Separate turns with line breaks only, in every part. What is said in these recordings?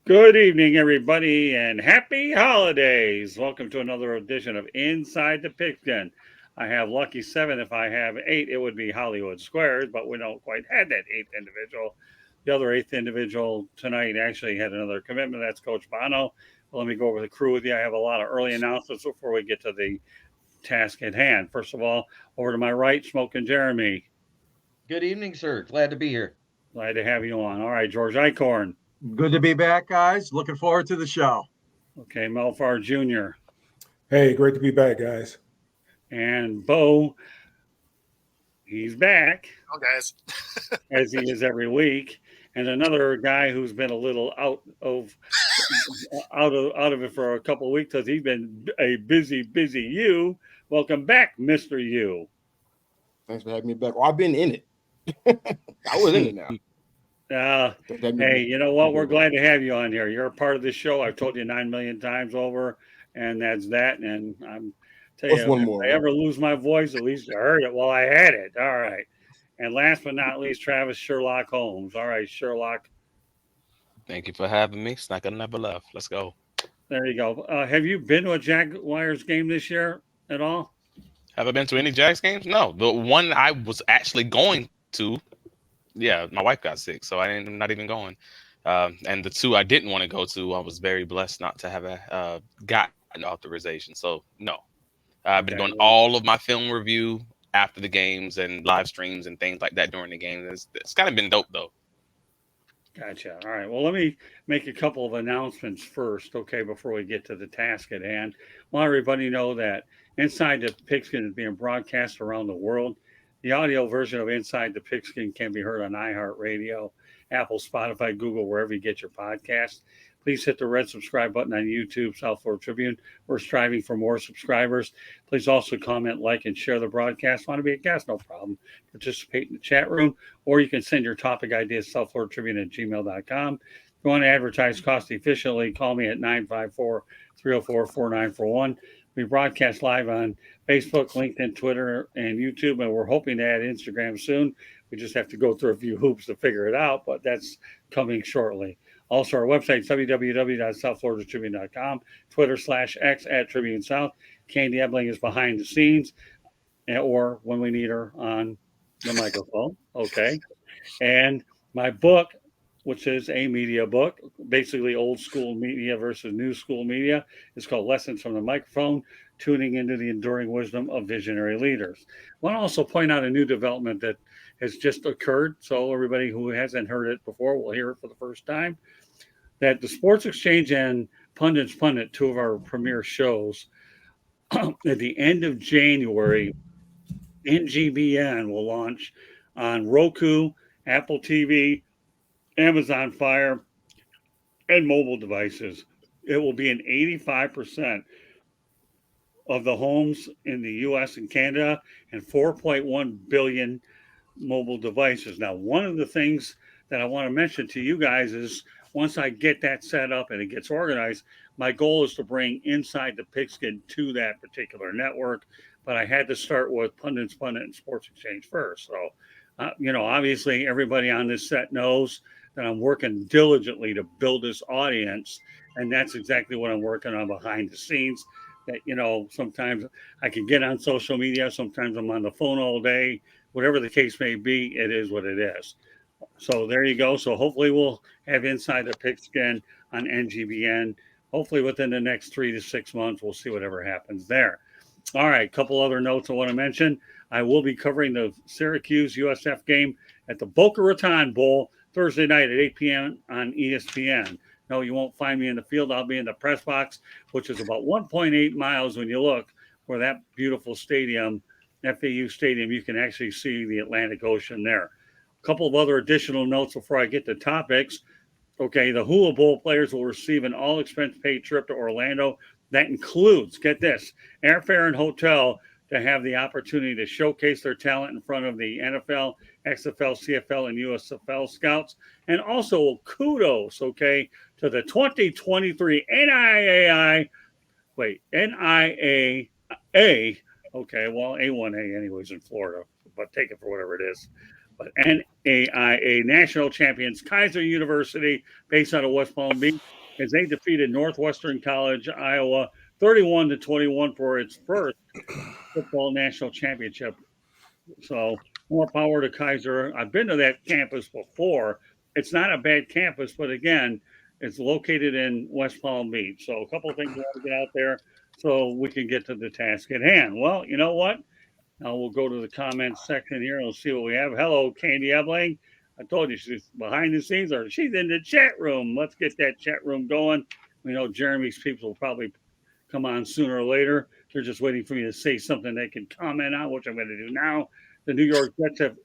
Good evening, everybody, and happy holidays. Welcome to another edition of Inside the Pigskin. I have lucky 7. If I have 8, it would be Hollywood Squares, but we don't quite have that 8th individual. The other 8th individual tonight actually had another commitment. That's Coach Bono. Well, let me go over the crew with you. I have a lot of early announcements before we get to the task at hand. First of all, over to my right, Smoking Jeremy.
Good evening, sir. Glad to be here.
Glad to have you on. All right, George Eichhorn.
Good to be back, guys. Looking forward to the show.
Okay, Mel Farr Jr.
Hey, great to be back, guys.
And Bo, he's back.
Oh, guys.
As he is every week. And another guy who's been a little out of it for a couple of weeks because he's been a busy you. Welcome back, Mr. U.
Thanks for having me back. Well, I've been in it. I was in it now.
Hey, you know what? We're glad to have you on here. You're a part of this show. I've told you 9 million times over, and that's that. And I'm telling you,
one more?
If I ever lose my voice, at least I heard it while I had it. All right. And last but not least, Travis Sherlock Holmes. All right, Sherlock.
Thank you for having me. It's not gonna never left. Let's go.
There you go. Have you been to a Jaguars game this year at all?
Have I been to any Jags games? No. The one I was actually going to. Yeah, my wife got sick, so I'm not even going. And the 2 I didn't want to go to, I was very blessed not to have gotten authorization. So, no. I've been doing all of my film review after the games and live streams and things like that during the games. It's kind of been dope, though.
Gotcha. All right. Well, let me make a couple of announcements first, okay, before we get to the task at hand. Want everybody know that Inside the Pigskin is being broadcast around the world. The audio version of Inside the Pigskin can be heard on iHeartRadio, Apple, Spotify, Google, wherever you get your podcasts. Please hit the red subscribe button on YouTube, South Florida Tribune. We're striving for more subscribers. Please also comment, like, and share the broadcast. Want to be a guest? No problem. Participate in the chat room, or you can send your topic ideas to southfloridatribune@gmail.com. If you want to advertise cost efficiently, call me at 954-304-4941. We broadcast live on Facebook, LinkedIn, Twitter, and YouTube, and we're hoping to add Instagram soon. We just have to go through a few hoops to figure it out, but that's coming shortly. Also, our website is www.southfloridatribune.com, Twitter/X @TribuneSouth. Candy Ebling is behind the scenes, or when we need her on the microphone. Okay. And my book, which is a media book, basically old school media versus new school media. It's called Lessons from the Microphone, Tuning into the Enduring Wisdom of Visionary Leaders. I want to also point out a new development that has just occurred. So everybody who hasn't heard it before will hear it for the first time. That the Sports Exchange and Pundits Pundit, 2 of our premier shows, at the end of January, NGBN will launch on Roku, Apple TV, Amazon Fire, and mobile devices. It will be in 85% of the homes in the U.S. and Canada and 4.1 billion mobile devices. Now, one of the things that I want to mention to you guys is once I get that set up and it gets organized, my goal is to bring Inside the Pigskin to that particular network. But I had to start with Pundits Pundit and Sports Exchange first. So, obviously everybody on this set knows that I'm working diligently to build this audience. And that's exactly what I'm working on behind the scenes. That, sometimes I can get on social media. Sometimes I'm on the phone all day. Whatever the case may be, it is what it is. So there you go. So hopefully we'll have Inside the Pigskin on NGBN. Hopefully within the next 3 to 6 months, we'll see whatever happens there. All right, a couple other notes I want to mention. I will be covering the Syracuse USF game at the Boca Raton Bowl Thursday night at 8 p.m. on ESPN. No, you won't find me in the field. I'll be in the press box, which is about 1.8 miles when you look for that beautiful stadium, FAU Stadium. You can actually see the Atlantic Ocean there. A couple of other additional notes before I get to topics. Okay, the Hula Bowl players will receive an all-expense-paid trip to Orlando. That includes, get this, airfare and hotel to have the opportunity to showcase their talent in front of the NFL, XFL, CFL, and USFL scouts. And also kudos, okay, to the 2023 NIA, okay, well, A1A anyways in Florida, but take it for whatever it is. But NAIA National Champions, Keiser University, based out of West Palm Beach. as they defeated Northwestern College, Iowa, 31-21 for its first football national championship. So more power to Keiser. I've been to that campus before. It's not a bad campus, but again, it's located in West Palm Beach. So a couple of things we want to get out there so we can get to the task at hand. Well, you know what? Now we'll go to the comments section here and we'll see what we have. Hello, Candy Ebling. I told you she's behind the scenes or she's in the chat room. Let's get that chat room going. We know Jeremy's people will probably come on sooner or later. They're just waiting for me to say something they can comment on, which I'm going to do now. The New York Jets have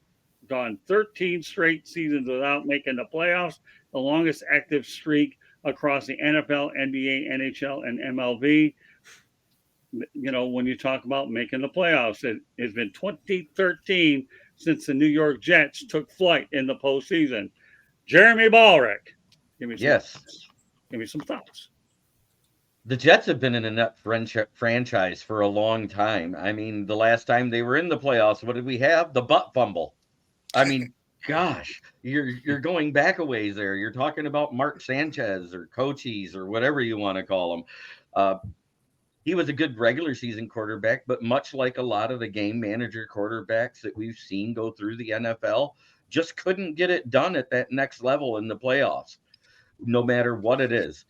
gone 13 straight seasons without making the playoffs, the longest active streak across the NFL, NBA, NHL, and MLB. You know, when you talk about making the playoffs, it's been 2013 since the New York Jets took flight in the postseason. Jeremy Ballrick, give me some thoughts.
The Jets have been in a nut franchise for a long time. I mean, the last time they were in the playoffs, what did we have? The butt fumble. I mean, gosh, you're going back a ways there. You're talking about Mark Sanchez or Cochise or whatever you want to call him. He was a good regular season quarterback, but much like a lot of the game manager quarterbacks that we've seen go through the NFL, just couldn't get it done at that next level in the playoffs, no matter what it is.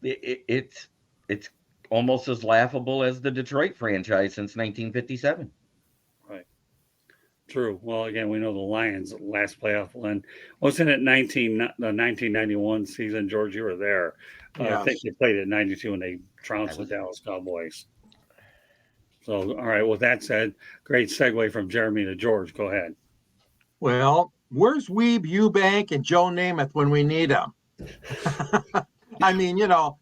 It's almost as laughable as the Detroit franchise since 1957.
Right. True. Well, again, we know the Lions' last playoff win wasn't it the 1991 season. George, you were there.
Yes.
I think they played at 92 and they trounced the Dallas Cowboys. So, all right. With that said, great segue from Jeremy to George. Go ahead.
Well, where's Webewbank and Joe Namath when we need them? I mean, you know,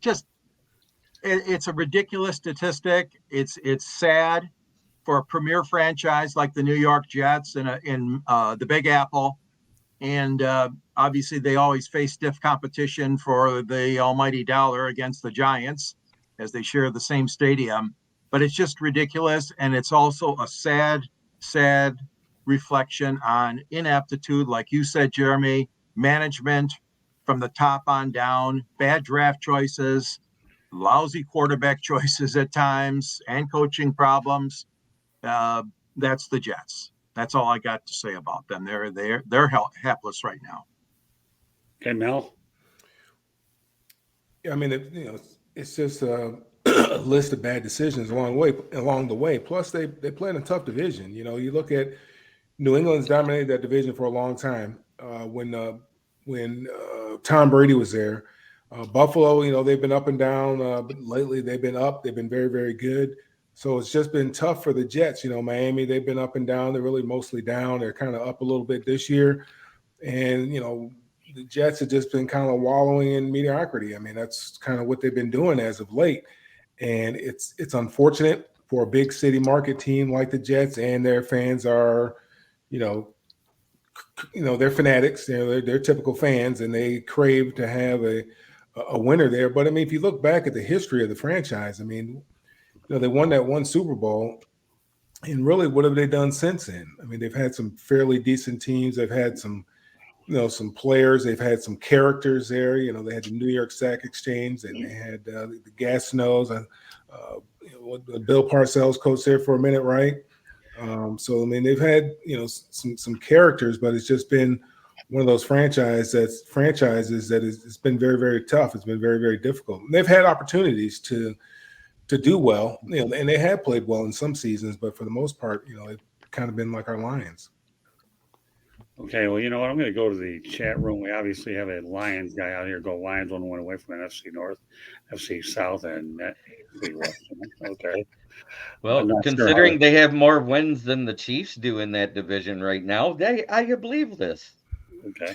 just it's a ridiculous statistic. It's sad for a premier franchise like the New York Jets in the Big Apple, and obviously they always face stiff competition for the almighty dollar against the Giants, as they share the same stadium. But it's just ridiculous, and it's also a sad reflection on ineptitude, like you said, Jeremy, management from the top on down, bad draft choices, lousy quarterback choices at times, and coaching problems. That's the Jets. That's all I got to say about them. They're helpless right now.
Okay, Mel.
I mean, it's just a list of bad decisions along the way. Plus, they play in a tough division. You know, you look at New England's dominated that division for a long time. When Tom Brady was there, Buffalo, you know, they've been up and down. But lately, they've been up. They've been very, very good. So it's just been tough for the Jets. You know, Miami, they've been up and down. They're really mostly down. They're kind of up a little bit this year. And, you know, the Jets have just been kind of wallowing in mediocrity. I mean, that's kind of what they've been doing as of late. And it's unfortunate for a big city market team like the Jets, and their fans are, you know, they're fanatics. They're typical fans, and they crave to have a winner there. But I mean, if you look back at the history of the franchise, I mean, you know, they won that one Super Bowl, and really, what have they done since then? I mean, they've had some fairly decent teams. They've had some, you know, some players. They've had some characters there. You know, they had the New York Sack Exchange, and they had the Gas Snows, and Bill Parcells coached there for a minute, right? So I mean, they've had, you know, some characters, but it's just been one of those franchises that it's been very, very tough. It's been very, very difficult. And they've had opportunities to do well, you know, and they have played well in some seasons, but for the most part, you know, they've kind of been like our Lions.
Okay, well, you know what? I'm going to go to the chat room. We obviously have a Lions guy out here. Go Lions, 1 win away from NFC North, FC South, and NFC West. Okay.
Well, considering they have more wins than the Chiefs do in that division right now, I can believe this.
Okay.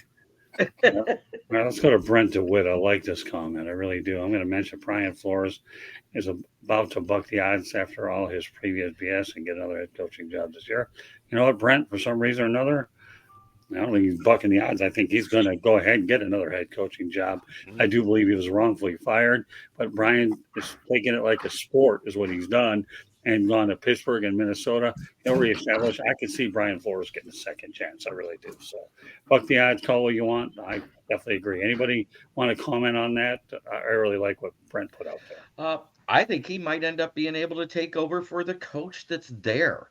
Well, let's go to Brent DeWitt. I like this comment. I really do. I'm going to mention Brian Flores is about to buck the odds after all his previous BS and get another head coaching job this year. You know what, Brent? For some reason or another, I don't think he's bucking the odds. I think he's going to go ahead and get another head coaching job. I do believe he was wrongfully fired, but Brian is taking it like a sport is what he's done. and gone to Pittsburgh and Minnesota, he'll reestablish. I can see Brian Flores getting a second chance. I really do. So, buck the odds, call what you want. I definitely agree. Anybody want to comment on that? I really like what Brent put out there.
I think he might end up being able to take over for the coach that's there.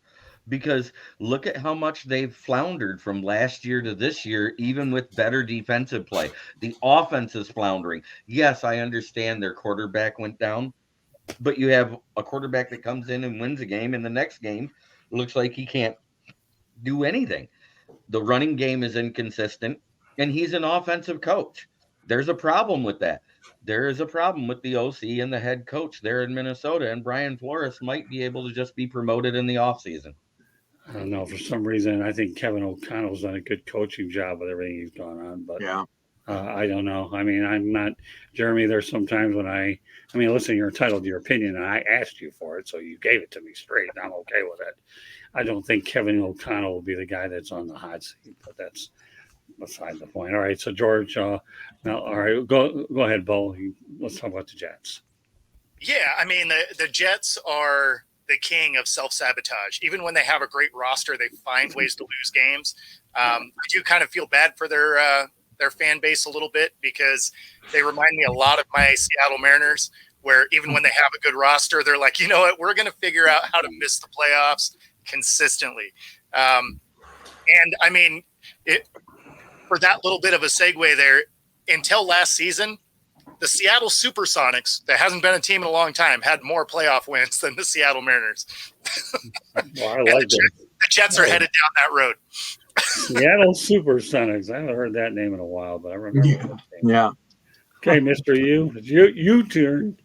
Because look at how much they've floundered from last year to this year, even with better defensive play. The offense is floundering. Yes, I understand their quarterback went down, but you have a quarterback that comes in and wins a game, and the next game looks like he can't do anything. The running game is inconsistent, and he's an offensive coach. There's a problem with that. There is a problem with the OC and the head coach there in Minnesota, and Brian Flores might be able to just be promoted in the offseason.
I don't know. For some reason, I think Kevin O'Connell's done a good coaching job with everything he's gone on. But
Yeah.
I don't know. I mean, I'm not, Jeremy, there's sometimes when listen, you're entitled to your opinion, and I asked you for it, so you gave it to me straight. I'm okay with it. I don't think Kevin O'Connell will be the guy that's on the hot seat, but that's beside the point. All right, so George, now, all right, go ahead, Bo. Let's talk about the Jets.
Yeah, I mean, the Jets are the king of self-sabotage. Even when they have a great roster, they find ways to lose games. I do kind of feel bad for their fan base a little bit because they remind me a lot of my Seattle Mariners, where even when they have a good roster, they're like, you know what, we're going to figure out how to miss the playoffs consistently. And I mean, for that little bit of a segue there, until last season, the Seattle Supersonics, that hasn't been a team in a long time, had more playoff wins than the Seattle Mariners.
Well, I like that.
The Jets are headed down that road.
Seattle Supersonics. I haven't heard that name in a while, but I remember.
Yeah. Yeah.
Okay, Mr. U, it's you turn.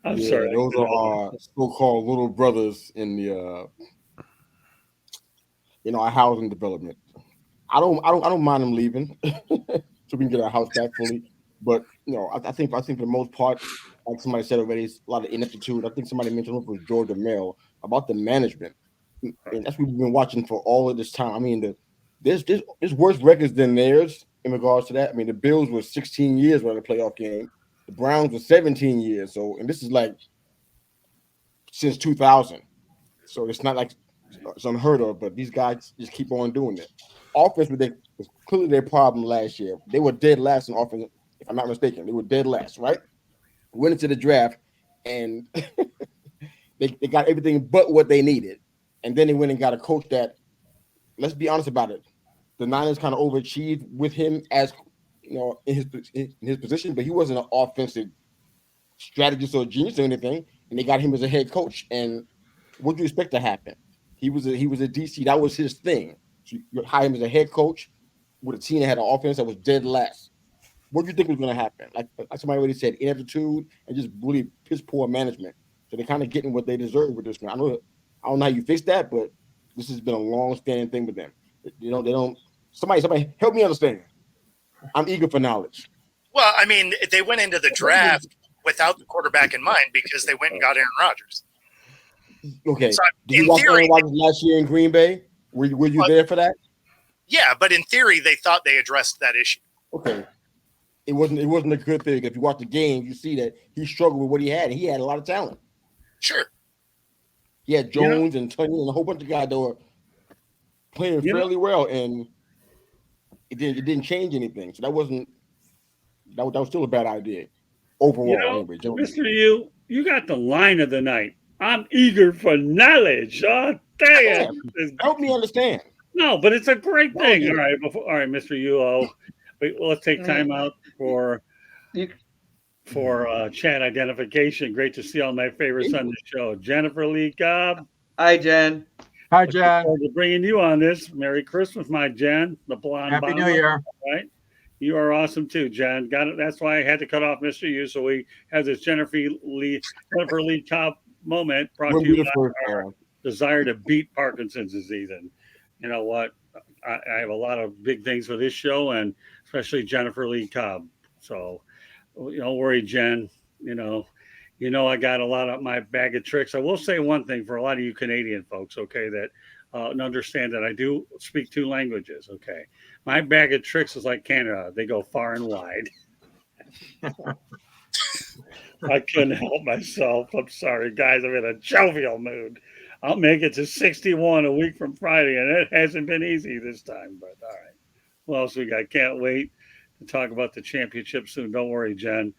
I'm sorry.
Those are our so-called little brothers in the our housing development. I don't mind them leaving so we can get our house back fully. But I think for the most part, like somebody said already, it's a lot of ineptitude. I think somebody mentioned it was George or Mel about the management, and that's what we've been watching for all of this time. I mean, there's worse records than theirs in regards to that. I mean, the Bills were 16 years without a playoff game. The Browns were 17 years. So, and this is like since 2000. So it's not like it's unheard of, but these guys just keep on doing it. Offense was clearly their problem last year. They were dead last in offense, if I'm not mistaken. They were dead last, right? Went into the draft, and they got everything but what they needed. And then they went and got a coach that, let's be honest about it, the Niners kind of overachieved with him as in his position, but he wasn't an offensive strategist or genius or anything. And they got him as a head coach. And what do you expect to happen? He was a DC. That was his thing. So you hire him as a head coach with a team that had an offense that was dead last. What do you think was going to happen? Like somebody already said, ineptitude and just really piss poor management. So they're kind of getting what they deserve with this one. I don't know how you fix that, but this has been a long-standing thing with them. They don't. Somebody help me understand. I'm eager for knowledge.
Well, I mean, they went into the draft without the quarterback in mind because they went and got Aaron Rodgers.
Okay.
So,
did you watch Aaron Rodgers last year in Green Bay? Were you there for that?
Yeah, but in theory, they thought they addressed that issue.
Okay. It wasn't a good thing. If you watch the game, you see that he struggled with what he had. He had a lot of talent.
Sure.
He had Jones and Tony and a whole bunch of guys that were playing fairly well, and it didn't change anything. So that was still a bad idea overall. Anyway,
Mr. You got the line of the night. I'm eager for knowledge. Oh, dang it.
Help me understand.
No, but it's a great thing. All right, Mr. UO. Let's take time out for chat identification. Great to see all my favorites on the show. Jennifer Lee Cobb.
Hi, Jen.
Hi, Jen.
We're bringing you on this. Merry Christmas, my Jen. The blonde.
Happy New Year.
Right. You are awesome too, Jen. Got it. That's why I had to cut off Mr. U. So we have this Jennifer Lee Cobb moment brought to you by our desire to beat Parkinson's disease. And you know what? I have a lot of big things for this show, and especially Jennifer Lee Cobb. So don't worry, Jen. You know I got a lot of my bag of tricks. I will say one thing for a lot of you Canadian folks, okay, that understand that I do speak 2 languages, okay. My bag of tricks is like Canada. They go far and wide. I couldn't help myself. I'm sorry, guys. I'm in a jovial mood. I'll make it to 61 a week from Friday, and it hasn't been easy this time. But all right, what else we got? Can't wait to talk about the championship soon. Don't worry, Jen.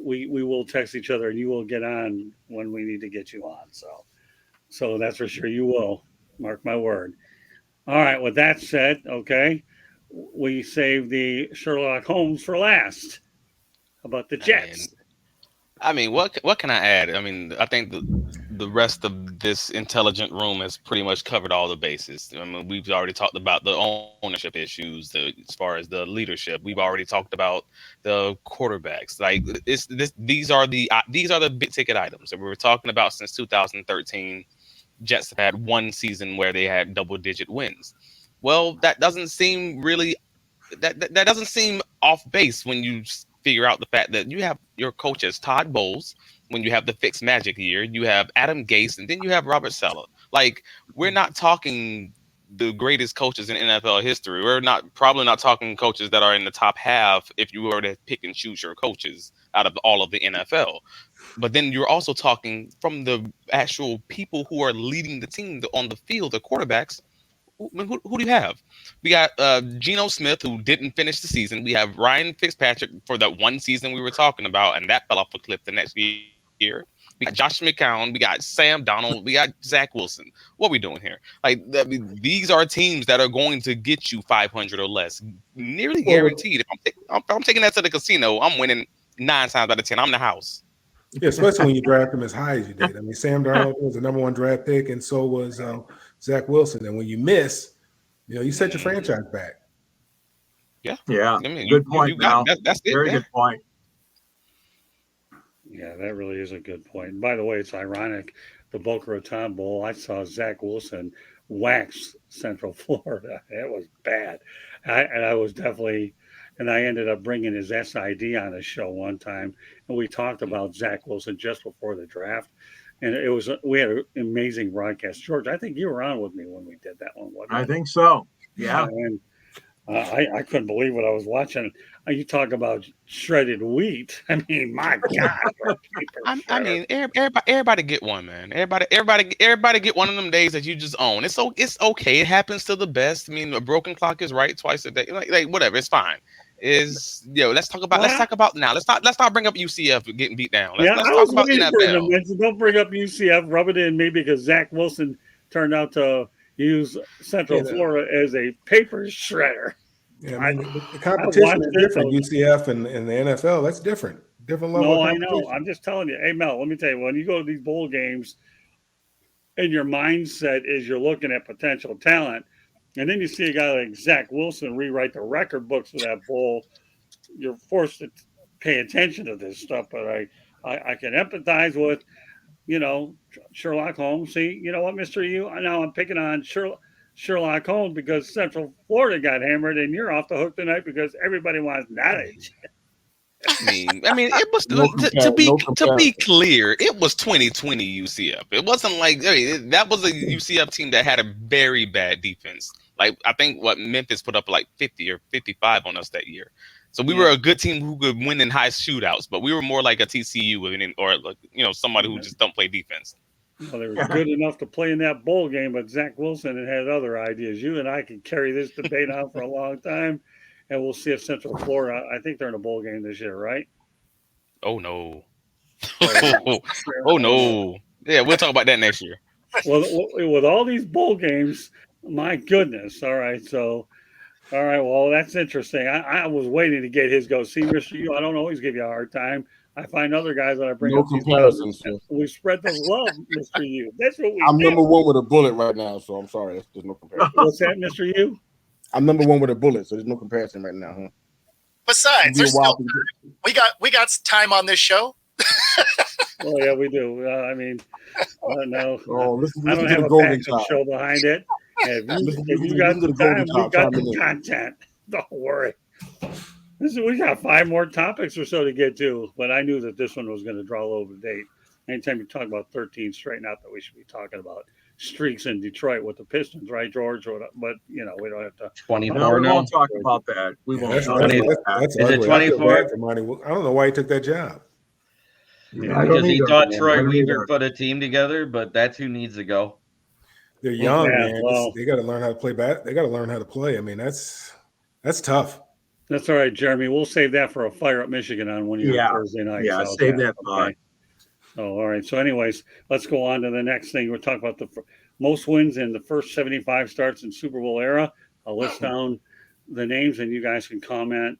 We will text each other, and you will get on when we need to get you on. So that's for sure. You will. Mark my word. All right. With that said, okay, we saved the Sherlock Holmes for last. How about the Jets?
I mean, what can I add? I mean, I think the rest of this intelligent room has pretty much covered all the bases. I mean, we've already talked about the ownership issues, as far as the leadership. We've already talked about the quarterbacks. Like these are the big ticket items that we were talking about since 2013. Jets have had one season where they had double-digit wins. Well, that doesn't seem really that doesn't seem off base when you figure out the fact that you have your coach as Todd Bowles. When you have the Fix Magic year, you have Adam Gase, and then you have Robert Saleh. Like, we're not talking the greatest coaches in NFL history. We're probably not talking coaches that are in the top half if you were to pick and choose your coaches out of all of the NFL. But then you're also talking from the actual people who are leading the team on the field, the quarterbacks. Who do you have? We got Geno Smith, who didn't finish the season. We have Ryan Fitzpatrick for that one season we were talking about, and that fell off a cliff the next year. We got Josh McCown. We got Sam Darnold. We got Zach Wilson. What are we doing here? Like, these are teams that are going to get you 500 or less, nearly guaranteed. If I'm taking that to the casino, I'm winning 9 times out of 10. I'm the house.
Yeah, especially when you draft them as high as you did. I mean, Sam Darnold was the number 1 draft pick, and so was Zach Wilson. And when you miss, you set your franchise back.
Yeah.
I mean,
good point.
That's it.
Very good point.
Yeah, that really is a good point. And by the way, it's ironic. The Boca Raton Bowl, I saw Zach Wilson wax Central Florida. It was bad. I was definitely, and I ended up bringing his SID on a show one time, and we talked about Zach Wilson just before the draft. And we had an amazing broadcast. George, I think you were on with me when we did that one.
I think so. Yeah.
And I couldn't believe what I was watching. You talk about shredded wheat. I mean, my God.
I mean, everybody get one, man. Everybody get one of them days that you just own. It's okay. It happens to the best. I mean, a broken clock is right twice a day. Like whatever, it's fine. Let's talk about now. Let's not bring up UCF getting beat down. Let's talk about NFL.
Don't bring up UCF. Rub it in me because Zach Wilson turned out to use Central Florida as a paper shredder.
Yeah, I mean, the competition is different. UCF and the NFL, that's different. Different level.
No, I know. I'm just telling you. Hey, Mel, let me tell you, when you go to these bowl games and your mindset is you're looking at potential talent, and then you see a guy like Zach Wilson rewrite the record books for that bowl, you're forced to pay attention to this stuff. But I can empathize with, Sherlock Holmes. See, you know what, Mr. U? Now I'm picking on Sherlock Holmes because Central Florida got hammered, and you're off the hook tonight because everybody wants knowledge.
I mean, it was to be clear, it was 2020 UCF. It wasn't like that was a UCF team that had a very bad defense. Like, I think Memphis put up like 50 or 55 on us that year. So we were a good team who could win in high shootouts, but we were more like a TCU or somebody who just don't play defense.
Well, they were good enough to play in that bowl game, but Zach Wilson had other ideas. You and I can carry this debate on for a long time, and we'll see if Central Florida, I think they're in a bowl game this year, right?
Oh, no. Oh, no. Yeah, we'll talk about that next year.
Well, with all these bowl games, my goodness. All right, well, that's interesting. I was waiting to get his go. See, Mr. U, I don't always give you a hard time. I find other guys that I bring up.
Comparisons.
We spread the love, Mr. U. That's what we
I'm
do.
number 1 with a bullet right now, so I'm sorry. There's no comparison.
What's that, Mr. U?
I'm number 1 with a bullet, so there's no comparison right now, huh?
Besides, there's still we got time on this show.
Oh yeah, we do. I mean, no.
Listen
I don't have a passion show behind it. If you got the time, we got the content. Don't worry. We got 5 more topics or so to get to, but I knew that this one was going to draw a little bit of date. Anytime you talk about 13, straighten out that we should be talking about streaks in Detroit with the Pistons, right, George? But we don't have to.
24.
No, we won't talk about that. We won't.
That's ugly.
24?
I don't know why he took that job.
Yeah.
I don't
Because he
either,
thought
man. I
Troy
don't
Weaver
either.
put a team together, but that's who needs to go.
They're young,
Yeah,
man.
well-
They got to learn how to play back. They got to learn how to play. I mean, that's tough.
That's all right, Jeremy. We'll save that for a Fire Up Michigan on one of your
Yeah.
Thursday nights.
Yeah,
How's
save that thought.
Okay. Oh, all right. So, anyways, let's go on to the next thing. We're talking about the most wins in the first 75 starts in Super Bowl era. I'll list down the names, and you guys can comment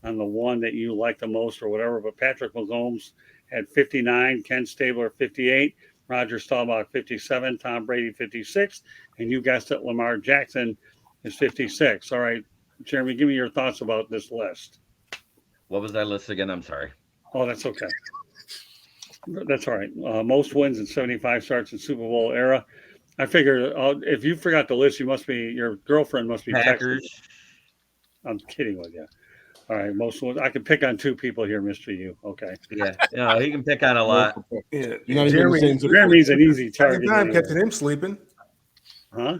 on the one that you like the most or whatever. But Patrick Mahomes had 59, Ken Stabler 58, Roger Staubach 57, Tom Brady 56, and you guessed it, Lamar Jackson is 56. All right, Jeremy, give me your thoughts about this list.
What was that list again? I'm sorry.
Oh, that's okay. That's all right. Most wins in 75 starts in Super Bowl era. I figure if you forgot the list, your girlfriend must be
Packers.
texting. I'm kidding with you. All right, most wins. I can pick on two people here, Mr. U. Okay.
Yeah, no, he can pick on a lot.
Yeah,
You're not even
Jeremy,
saying to the
Jeremy's an easy
second
target.
time
anyway.
catching him sleeping.
Huh?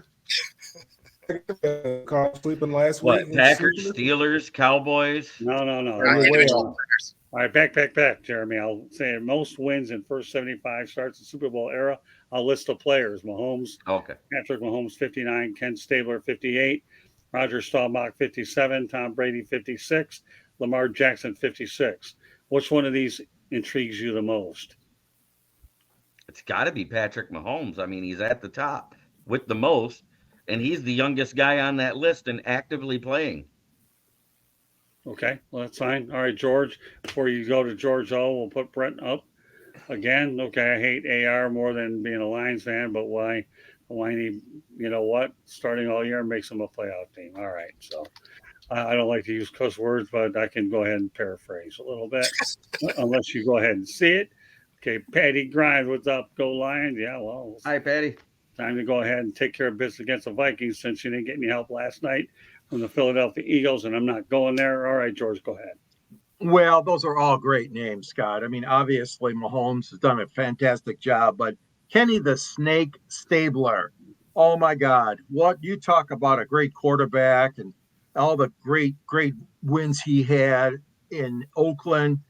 Caught sleeping last
What?
week.
Packers, Steelers, Cowboys.
No.
Right.
Individual
Way
players.
All right, back, Jeremy. I'll say most wins in first 75 starts in Super Bowl era. I'll list the players. Mahomes,
Okay.
Patrick Mahomes, 59. Ken Stabler, 58. Roger Staubach, 57. Tom Brady, 56. Lamar Jackson, 56. Which one of these intrigues you the most?
It's got to be Patrick Mahomes. I mean, he's at the top with the most, and he's the youngest guy on that list and actively playing.
Okay, well, that's fine. All right, George, before you go to George O, we'll put Brent up again. Okay, I hate AR more than being a Lions fan, but why need, you know what, starting all year makes him a playoff team. All right, so I don't like to use cuss words, but I can go ahead and paraphrase a little bit, unless you go ahead and see it. Okay, Patty Grimes, what's up? Go Lions. Yeah, well,
Hi, Patty.
time to go ahead and take care of business against the Vikings since you didn't get any help last night from the Philadelphia Eagles, and I'm not going there. All right, George, go ahead.
Well, those are all great names, Scott. I mean, obviously, Mahomes has done a fantastic job, but Kenny the Snake Stabler, oh my God, what you talk about a great quarterback and all the great wins he had in Oakland.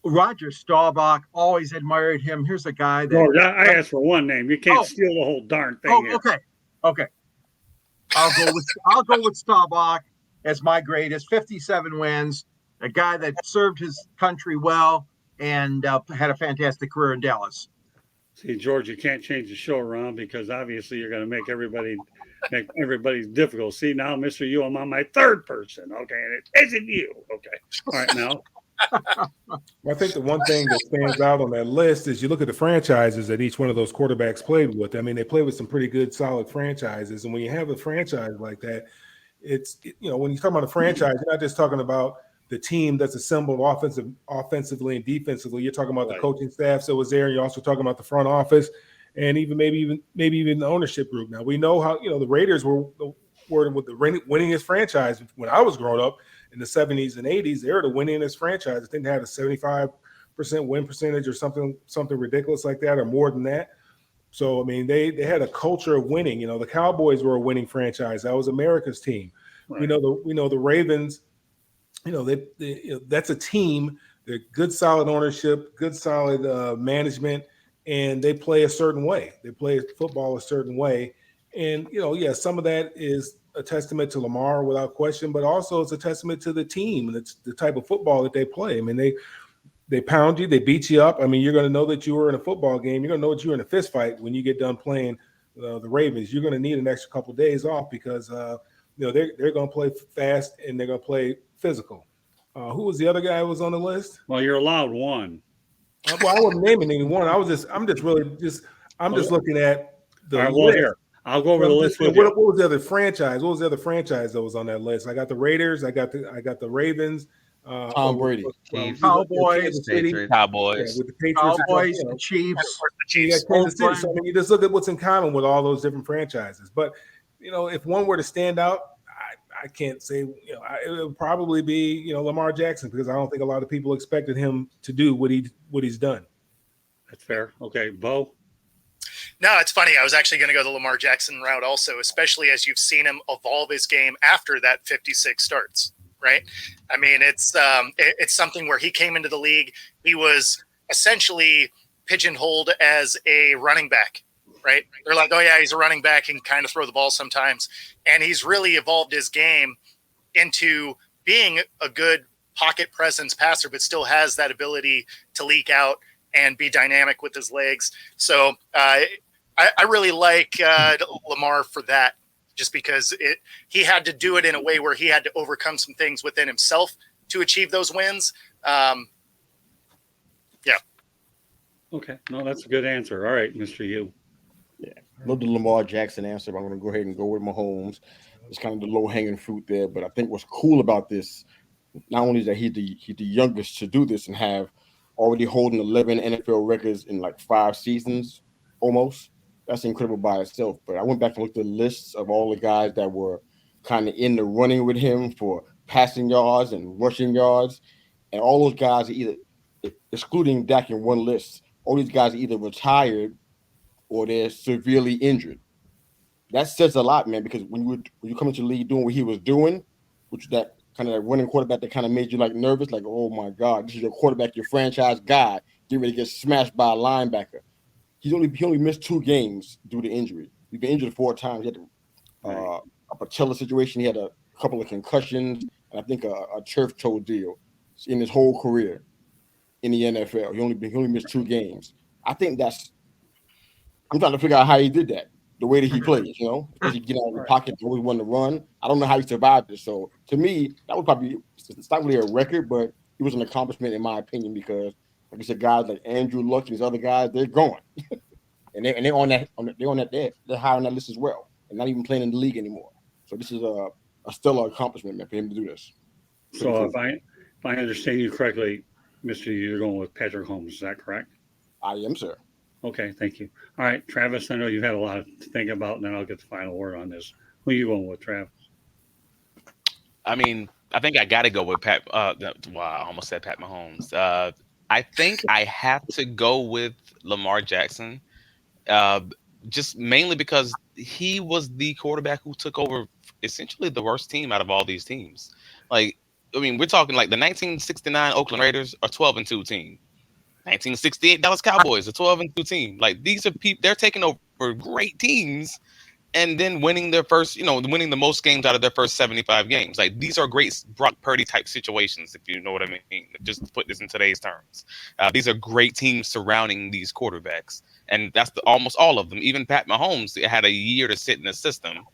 Roger Staubach, always admired him. Here's a guy that.
George, I asked for one name. You can't steal the whole darn thing here.
Okay. I'll go with Staubach as my greatest. 57 wins. A guy that served his country well and had a fantastic career in Dallas.
See, George, you can't change the show around because obviously you're going to make everybody's difficult. See, now, Mr. U, I'm on my third person. Okay, and it isn't you. Okay. All right, now.
I think the one thing that stands out on that list is you look at the franchises that each one of those quarterbacks played with. I mean, they played with some pretty good, solid franchises. And when you have a franchise like that, when you talk about a franchise, you're not just talking about the team that's assembled offensively and defensively. You're talking about the coaching staff that was there. And you're also talking about the front office and maybe even the ownership group. Now, we know how, the Raiders were with the winningest franchise when I was growing up. In the 70s and 80s, they were the winningest franchise. I think they had a 75% win percentage or something ridiculous like that, or more than that. So, I mean, they had a culture of winning. The Cowboys were a winning franchise. That was America's team. Right. We know the Ravens. That's a team. They're good, solid ownership, good, solid management, and they play a certain way. They play football a certain way, and some of that is a testament to Lamar without question, but also it's a testament to the team and it's the type of football that they play. I mean, they pound you, they beat you up. I mean, you're going to know that you were in a football game. You're going to know that you're in a fist fight when you get done playing the Ravens. You're going to need an extra couple of days off because they're going to play fast and they're going to play physical. Who was the other guy who was on the list?
Well, you're allowed one.
Well, I wasn't naming anyone. I'm just looking at the
list.
Well,
here. I'll go over the list with you.
What was the other franchise? What was the other franchise that was on that list? I got the Raiders. I got the Ravens.
Tom Brady.
Cowboys.
Cowboys.
With the Patriots.
Cowboys, Chiefs.
So, I mean, you just look at what's in common with all those different franchises. But, if one were to stand out, I can't say, it would probably be, Lamar Jackson, because I don't think a lot of people expected him to do what he's done.
That's fair. Okay, Bo?
No, it's funny. I was actually going to go the Lamar Jackson route also, especially as you've seen him evolve his game after that 56 starts, right? I mean, it's something where he came into the league. He was essentially pigeonholed as a running back, right? They're like, oh yeah, he's a running back and kind of throw the ball sometimes. And he's really evolved his game into being a good pocket presence passer, but still has that ability to leak out and be dynamic with his legs. So I really like Lamar for that, just because he had to do it in a way where he had to overcome some things within himself to achieve those wins. Yeah.
Okay. No, that's a good answer. All right, Mr. U.
Yeah. Love the Lamar Jackson answer, but I'm going to go ahead and go with Mahomes. It's kind of the low-hanging fruit there, but I think what's cool about this, not only is that he's the youngest to do this and have already holding 11 NFL records in like 5 seasons almost. That's incredible by itself. But I went back and looked at the lists of all the guys that were kind of in the running with him for passing yards and rushing yards. And all those guys are either, excluding Dak in one list, all these guys are either retired or they're severely injured. That says a lot, man, because when you come into the league doing what he was doing, which is that kind of like running quarterback that kind of made you like nervous, like, oh my God, this is your quarterback, your franchise guy, getting ready to get smashed by a linebacker. He only missed 2 games due to injury. He's been injured 4 times. He had a patella situation. He had a couple of concussions, and I think a turf toe deal in his whole career in the NFL. He only missed 2 games. I think I'm trying to figure out how he did that. The way that he plays, you know, he get out of the pocket, always want to run. I don't know how he survived it. So to me, that was probably, it's not really a record, but it was an accomplishment in my opinion, because like I said, guys like Andrew Luck and these other guys, they're going, and they're on that they're high on that list as well, and not even playing in the league anymore. So this is a stellar accomplishment, man, for him to do this.
So cool. If I understand you correctly, Mr. You're going with Patrick Mahomes, is that correct?
I am, sir.
Okay, thank you. All right, Travis, I know you've had a lot to think about, and then I'll get the final word on this. Who are you going with, Travis?
I mean, I think I got to go with Pat. I almost said Pat Mahomes. I think I have to go with Lamar Jackson, just mainly because he was the quarterback who took over essentially the worst team out of all these teams. Like, I mean, we're talking like the 1969 Oakland Raiders are 12-2 team. 1968 Dallas Cowboys, a 12-2 team. Like, these are people, they're taking over great teams and then winning winning the most games out of their first 75 games. Like, these are great Brock Purdy type situations, if you know what I mean. Just to put this in today's terms. These are great teams surrounding these quarterbacks. And that's almost all of them. Even Pat Mahomes had a year to sit in the system.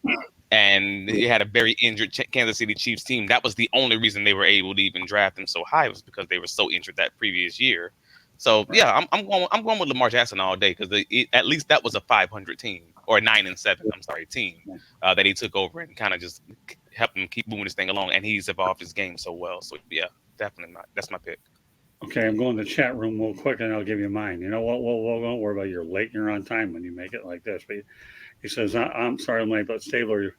And he had a very injured Kansas City Chiefs team. That was the only reason they were able to even draft him so high, was because they were so injured that previous year. So yeah, I'm going with Lamar Jackson all day, because at least that was a 500 team, or a 9-7 team that he took over and kind of just helped him keep moving this thing along, and he's evolved his game so well. So yeah, definitely that's my pick.
Okay, I'm going to the chat room real quick, and I'll give you mine. You know what? Well, don't worry about you're late. You're on time when you make it like this. But he says, "I'm sorry, I'm late, but Stabler,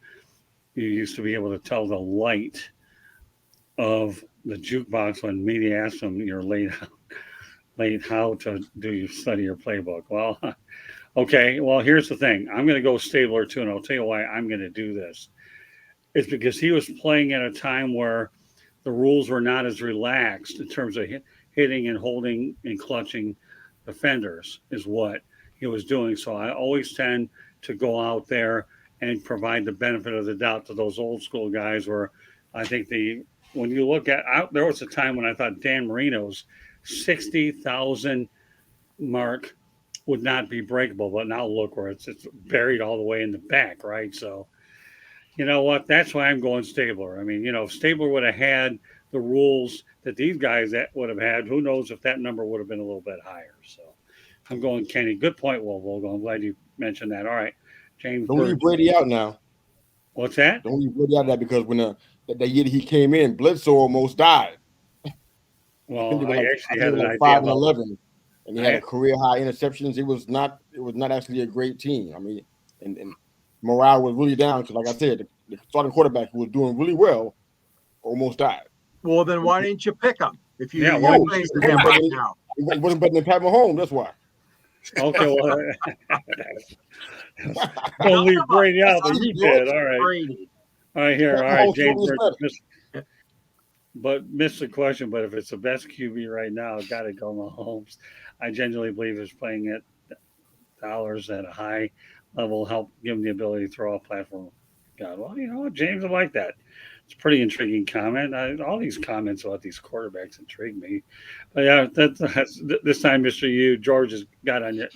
you used to be able to tell the light of the jukebox when media asked him you're late how to study your playbook." Well, okay. Well, here's the thing. I'm going to go Stabler too, and I'll tell you why I'm going to do this. It's because he was playing at a time where the rules were not as relaxed in terms of hitting and holding and clutching defenders is what he was doing. So I always tend to go out there and provide the benefit of the doubt to those old school guys, where I think when you look at, there was a time when I thought Dan Marino's 60,000 mark would not be breakable, but now look where it's buried all the way in the back, right? So, you know what? That's why I'm going Stabler. I mean, if Stabler would have had the rules that these guys would have had, who knows if that number would have been a little bit higher. So I'm going Kenny. Good point, Volvo. I'm glad you mentioned that. All right, James.
Don't leave Brady out now.
What's that?
Don't leave Brady out now, because when that year that he came in, Bledsoe almost died.
Well, I actually had an idea
5-11, and he had a career high interceptions. It was not actually a great team. I mean, and morale was really down, because, like I said, the starting quarterback who was doing really well almost died.
Well, then why didn't you pick him? If you
It wasn't better than Pat Mahomes. That's why.
Okay, well, don't leave Brady out, but you did. All right. All right, here. All right, James. but missed the question. But if it's the best QB right now, got to go Mahomes. I genuinely believe he's playing at dollars at a high level, help give him the ability to throw a platform. God, well, you know what, James, I like that. It's a pretty intriguing comment. All these comments about these quarterbacks intrigue me. But yeah, this time, Mr. U, George has got on your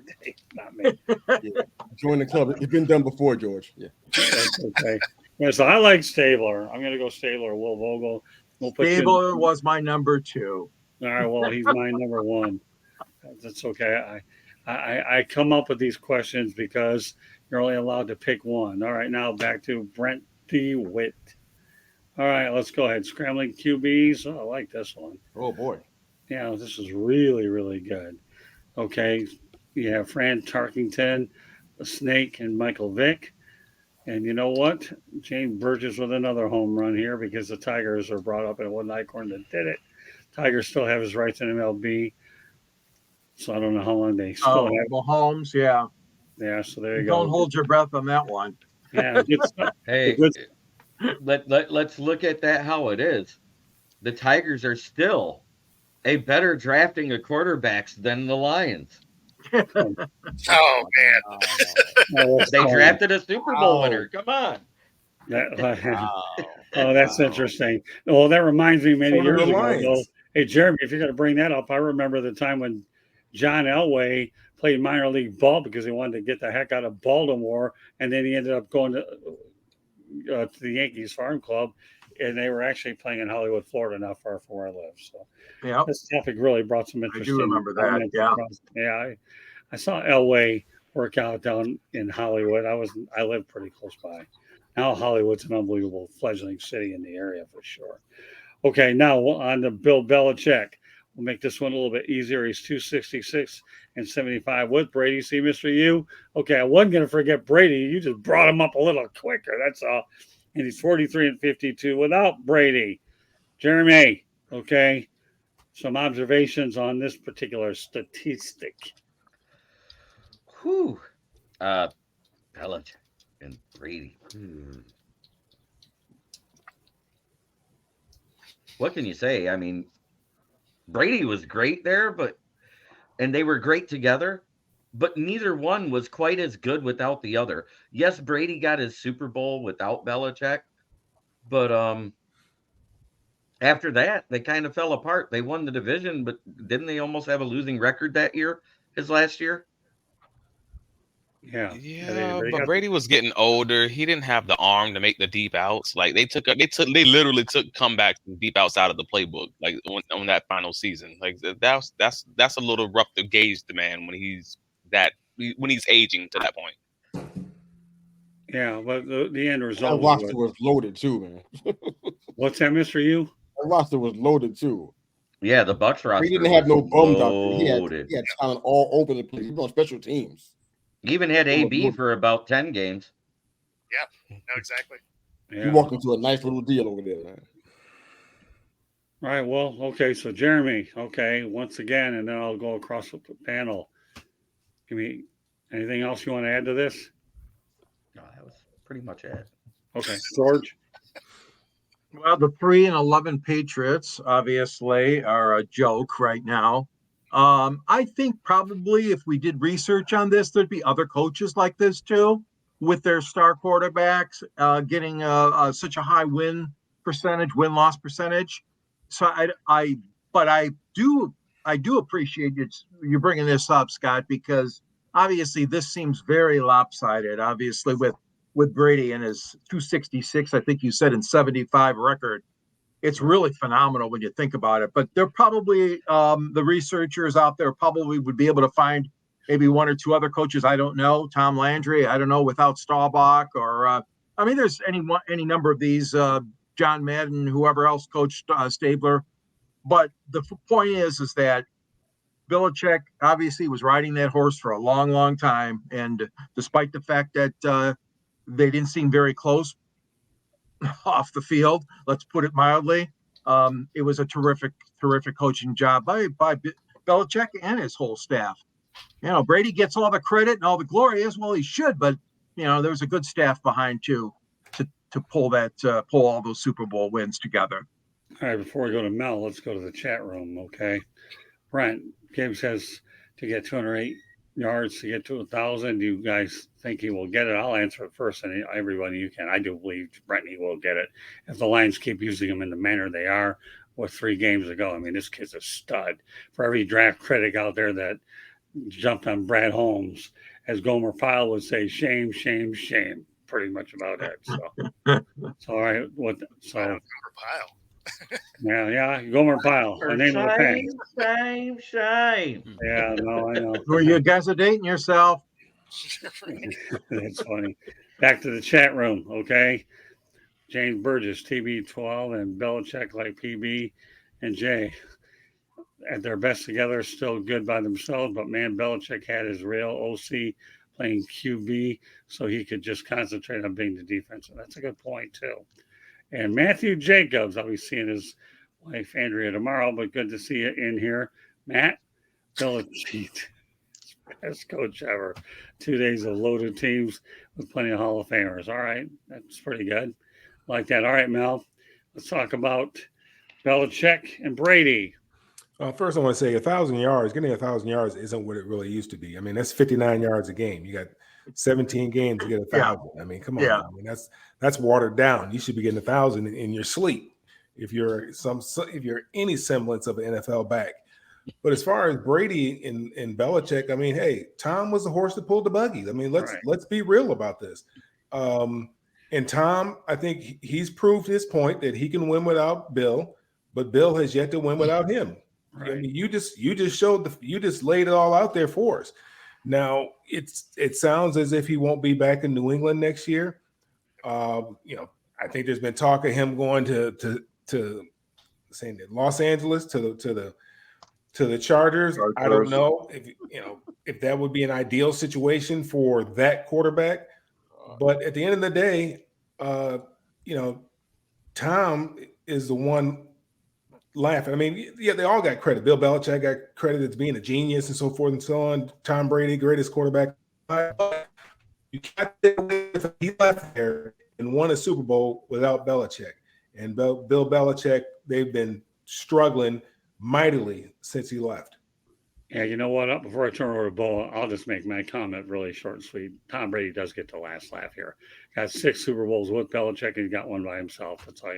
tape, not me.
Yeah. Join the club. It's been done before, George. Yeah.
That's okay. Yeah, so I like Stabler. I'm going to go Stabler. Will Vogel. We'll put
Stabler was my number 2.
All right. Well, he's my number 1. That's okay. I come up with these questions because you're only allowed to pick one. All right. Now back to Brent DeWitt. All right. Let's go ahead. Scrambling QBs. Oh, I like this one.
Oh boy.
Yeah, this is really, really good. Okay. You have Fran Tarkington, Snake, and Michael Vick. And you know what? James Burgess with another home run here because the Tigers are brought up, and it wasn't Eichhorn that did it. Tigers still have his rights in MLB. So I don't know how long they still have.
Mahomes, yeah.
Yeah, so there you go.
Don't hold your breath on that one.
Yeah, good stuff.
Hey, let's look at that how it is. The Tigers are still a better drafting of quarterbacks than the Lions.
Oh man,
They drafted a Super Bowl winner. Come on.
That's interesting. Well, that reminds me many years ago.
Lions.
Hey, Jeremy, if you're going to bring that up, I remember the time when John Elway played minor league ball because he wanted to get the heck out of Baltimore, and then he ended up going to the Yankees Farm Club, and they were actually playing in Hollywood, Florida, not far from where I live. So
Yeah,
this topic really brought some
I
interesting.
do remember that. Yeah.
I saw Elway work out down in Hollywood. I lived pretty close by. Now Hollywood's an unbelievable fledgling city in the area for sure. Okay, now on to Bill Belichick. We'll make this one a little bit easier. He's 266 and 75 with Brady. See, Mr. U? Okay, I wasn't going to forget Brady. You just brought him up a little quicker. That's all. And he's 43 and 52 without Brady. Jeremy, okay, some observations on this particular statistic.
Whew. Belichick and Brady. What can you say? I mean, Brady was great there, and they were great together, but neither one was quite as good without the other. Yes, Brady got his Super Bowl without Belichick, but after that, they kind of fell apart. They won the division, but didn't they almost have a losing record that year, his last year?
Yeah,
but Brady was getting older. He didn't have the arm to make the deep outs. Like they literally took comebacks and deep outs out of the playbook. Like on that final season, like that's a little rough to gauge the man when he's aging to that point.
Yeah, but the end result.
That roster was loaded too, man.
What's that, Mr. U?
That roster was loaded too.
Yeah, the Bucs roster.
He didn't have no bums out there.
Loaded.
He had talent all over the place. He was on special teams.
Even had AB for about 10 games.
yeah, no, exactly.
Yeah.
He walked into a nice little deal over there, man.
All right, well, okay, so Jeremy, okay, once again, and then I'll go across with the panel. Give me anything else you want to add to this?
No, that was pretty much it.
Okay, George?
Well, the 3-11 Patriots obviously are a joke right now. I think probably if we did research on this, there'd be other coaches like this too, with their star quarterbacks getting such a high win-loss percentage. So I do appreciate you bringing this up, Scott, because obviously this seems very lopsided. Obviously with Brady and his 266, I think you said, in 75 record. It's really phenomenal when you think about it. But they're probably the researchers out there probably would be able to find maybe one or two other coaches. I don't know. Tom Landry, I don't know, without Staubach, or there's any number of these. John Madden, whoever else coached Stabler. But the point is that Belichick obviously was riding that horse for a long, long time, and despite the fact that they didn't seem very close off the field, let's put it mildly, it was a terrific coaching job by Belichick and his whole staff. Brady gets all the credit and all the glory, as well he should, but there was a good staff behind too to pull all those Super Bowl wins together.
All right, before we go to Mel, let's go to the chat room, okay? Brent, Gibbs says to get 208 yards to get to 1,000. Do you guys think he will get it? I'll answer it first, and everybody you can. I do believe Brent he will get it if the Lions keep using him in the manner they are with 3 games to go. I mean, this kid's a stud. For every draft critic out there that jumped on Brad Holmes, as Gomer Pyle would say, shame, shame, shame. Pretty much about it. So all right,
Pile.
yeah, Gomer Pyle. A name of the pen.
Shame.
Yeah, no, I know.
Were you guys are dating yourself?
That's funny. Back to the chat room, okay? James Burgess, TB12, and Belichick like PB and J. At their best together, still good by themselves, but man, Belichick had his real OC playing QB, so he could just concentrate on being the defense. And that's a good point, too. And Matthew Jacobs, I'll be seeing his wife, Andrea, tomorrow, but good to see you in here. Matt, Belichick, best coach ever. 2 days of loaded teams with plenty of Hall of Famers. All right, that's pretty good. Like that. All right, Mel, let's talk about Belichick and Brady.
First, I want to say 1,000 yards. Getting 1,000 yards isn't what it really used to be. I mean, that's 59 yards a game. You got 17 games to get 1,000. I mean, come on.
Yeah.
I mean, that's watered down. You should be getting 1,000 in your sleep if you're any semblance of an NFL back. But as far as Brady and Belichick, I mean, hey, Tom was the horse that pulled the buggy. I mean, let's be real about this. And Tom, I think he's proved his point that he can win without Bill, but Bill has yet to win without him. Right. I mean, you just laid it all out there for us. Now it sounds as if he won't be back in New England next year. I think there's been talk of him going to saying Los Angeles to the Chargers. I don't know if that would be an ideal situation for that quarterback. But at the end of the day, Tom is the one laughing. I mean, yeah, they all got credit. Bill Belichick got credit as being a genius and so forth and so on. Tom Brady, greatest quarterback. You can't he left there and won a Super Bowl without Belichick. And Bill Belichick, they've been struggling mightily since he left.
Yeah, you know what? Before I turn over to Bo, I'll just make my comment really short and sweet. Tom Brady does get the last laugh here. Got 6 Super Bowls with Belichick, and he got one by himself. That's all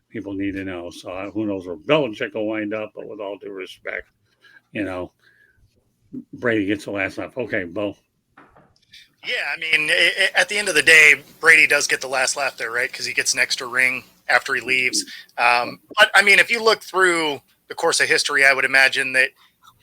people need to know. So who knows where Belichick will wind up, but with all due respect, Brady gets the last laugh. Okay, Bo.
Yeah, I mean, at the end of the day, Brady does get the last laugh there, right? Because he gets an extra ring after he leaves. But, I mean, if you look through the course of history, I would imagine that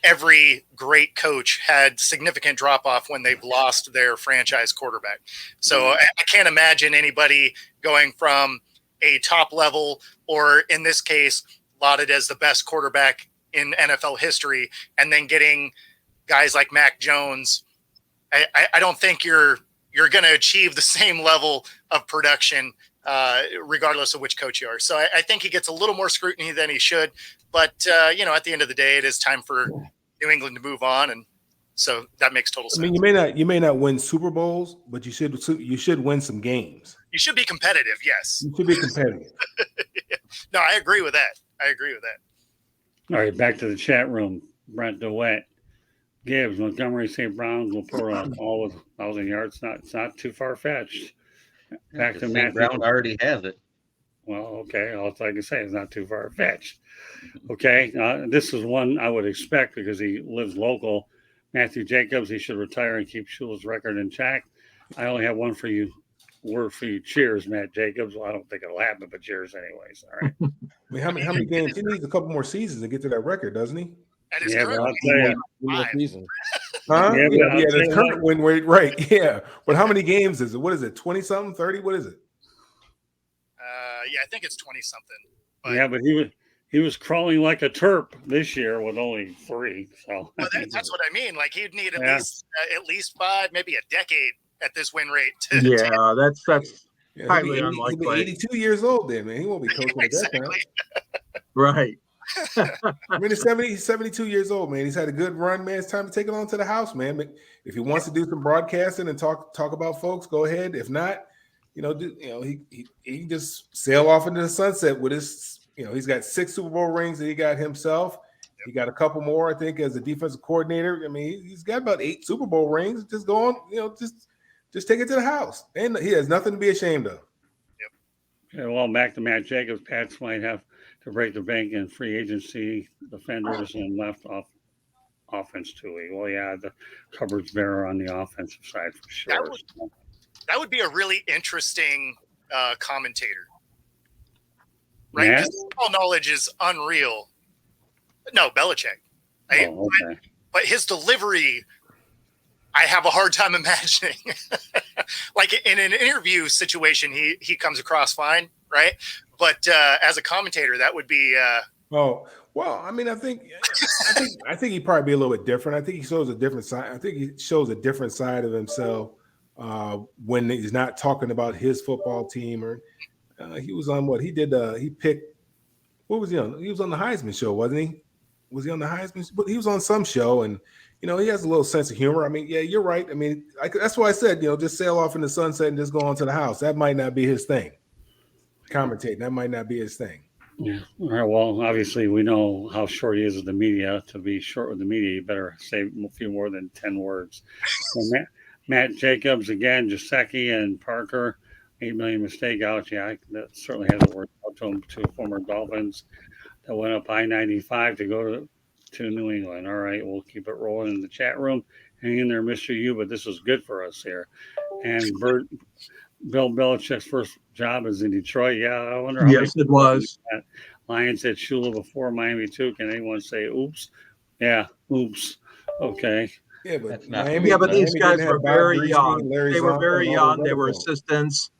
every great coach had significant drop-off when they've lost their franchise quarterback. So I can't imagine anybody going from a top level, or in this case, lauded as the best quarterback in NFL history, and then getting guys like Mac Jones. I don't think you're going to achieve the same level of production regardless of which coach you are. So I think he gets a little more scrutiny than he should. But, at the end of the day, it is time for New England to move on. And so that makes total sense.
I mean, you may not win Super Bowls, but you should win some games.
You should be competitive, yes.
You should be competitive.
No, I agree with that.
All right, back to the chat room. Brent DeWitt. Gibbs, Montgomery St. Brown will pour on all with 1,000 yards. It's not too far-fetched. Back to Matthew
Brown already has it.
Well, okay. All I can say is not too far-fetched. Okay. This is one I would expect because he lives local. Matthew Jacobs, he should retire and keep Shula's record in check. I only have one for you. Word for you. Cheers, Matt Jacobs. Well, I don't think it'll happen, but cheers anyways. All right.
I mean, how many games? He needs a couple more seasons to get to that record, doesn't he?
That is
But I'll
correct.
tell you.
Huh?
Yeah, but I'll tell
the
you
current win rate, right? Yeah, but how many games is it? What is it? 20-something, 30? What is it?
Yeah, I think it's 20-something.
Yeah, but he was crawling like a Terp this year with only 3. So
well, that's what I mean. Like he'd need at least 5, maybe a decade at this win rate.
That's highly
He'll
unlikely.
be 82 years old then, man. He won't be coaching at that time.
Right.
I mean, he's 72 years old, man. He's had a good run, man. It's time to take it on to the house, man. If he wants to do some broadcasting and talk about folks, go ahead. If not, he can just sail off into the sunset with his He's got 6 Super Bowl rings that he got himself. He got a couple more, I think, as a defensive coordinator. I mean, he's got about 8 Super Bowl rings. Just go on, just take it to the house. And he has nothing to be ashamed of.
Okay, well, back to Matt Jacobs. Pats might have to break the bank in free agency defenders and left off offense too. Well, yeah, the cupboard's bare on the offensive side for sure.
That would be a really interesting commentator. Right?
Matt?
His football knowledge is unreal. No, Belichick.
Okay.
But his delivery, I have a hard time imagining. Like in an interview situation, he comes across fine, right? But as a commentator, that would be.
Well, I mean, I think he'd probably be a little bit different. I think he shows a different side. I think he shows a different side of himself when he's not talking about his football team. Or he was on what he did. He picked. What was he on? He was on the Heisman show, wasn't he? Was he on the Heisman? But he was on some show, and he has a little sense of humor. I mean, yeah, you're right. I mean, that's why I said, just sail off in the sunset and just go on to the house. That might not be his thing. Commentating, that might not be his thing.
Yeah. All right. Well, obviously, we know how short he is with the media. To be short with the media, you better say a few more than 10 words. So Matt Jacobs, again, Gesicki and Parker, 8 million mistake out. Yeah, that certainly hasn't worked out to him. 2 former Dolphins that went up I-95 to go to New England. All right, we'll keep it rolling in the chat room. Hang in there, Mr. U, but this is good for us here. And Bill Belichick's first job is in Detroit. Yeah, I wonder how
Yes, it was.
Lions said Shula before Miami too. Can anyone say oops? Yeah, oops. Okay.
Yeah, but
That's not-
Miami,
Yeah, but these
Miami
guys
didn't
were
have Bob
very
Griese
young.
and Larry
They were
Zonta
very
and all
young.
those
They
other
were
folks.
assistants.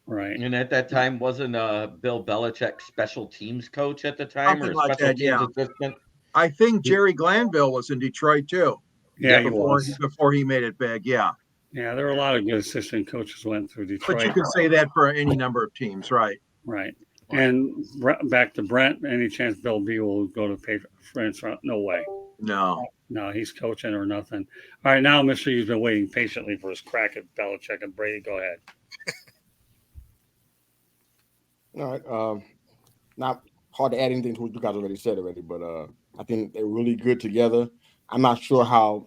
Right.
And at that time, wasn't Bill Belichick special teams coach at the time,
Something
or
like
special
that,
teams
yeah.
assistant?
I think Jerry Glanville was in Detroit too.
Yeah, he
before
was.
before he made it big. Yeah,
Yeah, there were a lot of good assistant coaches went through Detroit.
but you could say that for any number of teams, right?
Right. And back to Brent. Any chance Bill B will go to Patriots? No way.
No.
No, he's coaching or nothing. All right, now Mr. You've been waiting patiently for his crack at Belichick and Brady. Go ahead.
All right. Not hard to add anything to what you guys already said, but I think they're really good together. I'm not sure how.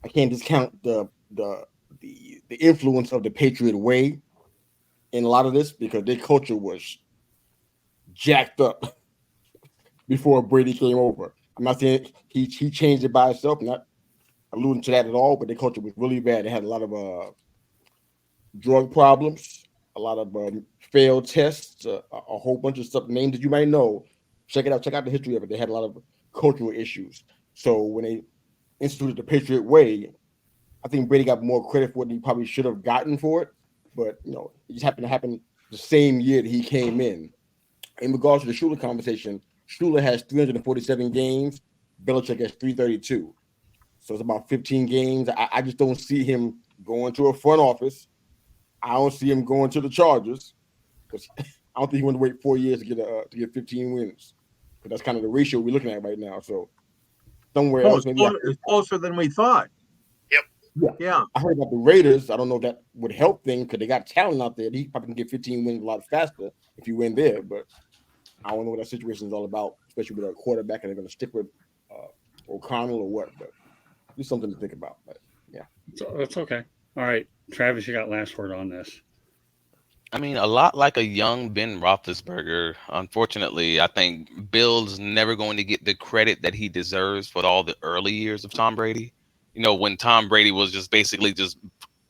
I can't discount the influence of the Patriot way in a lot of this, because their culture was jacked up before Brady came over. I'm not saying he changed it by himself, not alluding to that at all, but their culture was really bad. They had a lot of drug problems, a lot of failed tests, a whole bunch of stuff, names that you might know. Check it out. Check out the history of it. They had a lot of cultural issues. So when they instituted the Patriot way, I think Brady got more credit for what he probably should have gotten for it. But, it just happened to happen the same year that he came in. In regards to the Shula conversation, Shula has 347 games. Belichick has 332. So it's about 15 games. I just don't see him going to a front office. I don't see him going to the Chargers, because I don't think he wanted to wait 4 years to get 15 wins. But that's kind of the ratio we're looking at right now. So somewhere else, maybe
It's closer than we thought. Yeah.
I heard about the Raiders. I don't know if that would help things, because they got talent out there. He probably can get 15 wins a lot faster if you win there. But I don't know what that situation is all about, especially with a quarterback, and they're going to stick with O'Connell or what. But it's something to think about. But yeah,
That's okay. All right, Travis, you got last word on this.
I mean, a lot like a young Ben Roethlisberger. Unfortunately, I think Bill's never going to get the credit that he deserves for all the early years of Tom Brady. When Tom Brady was just basically just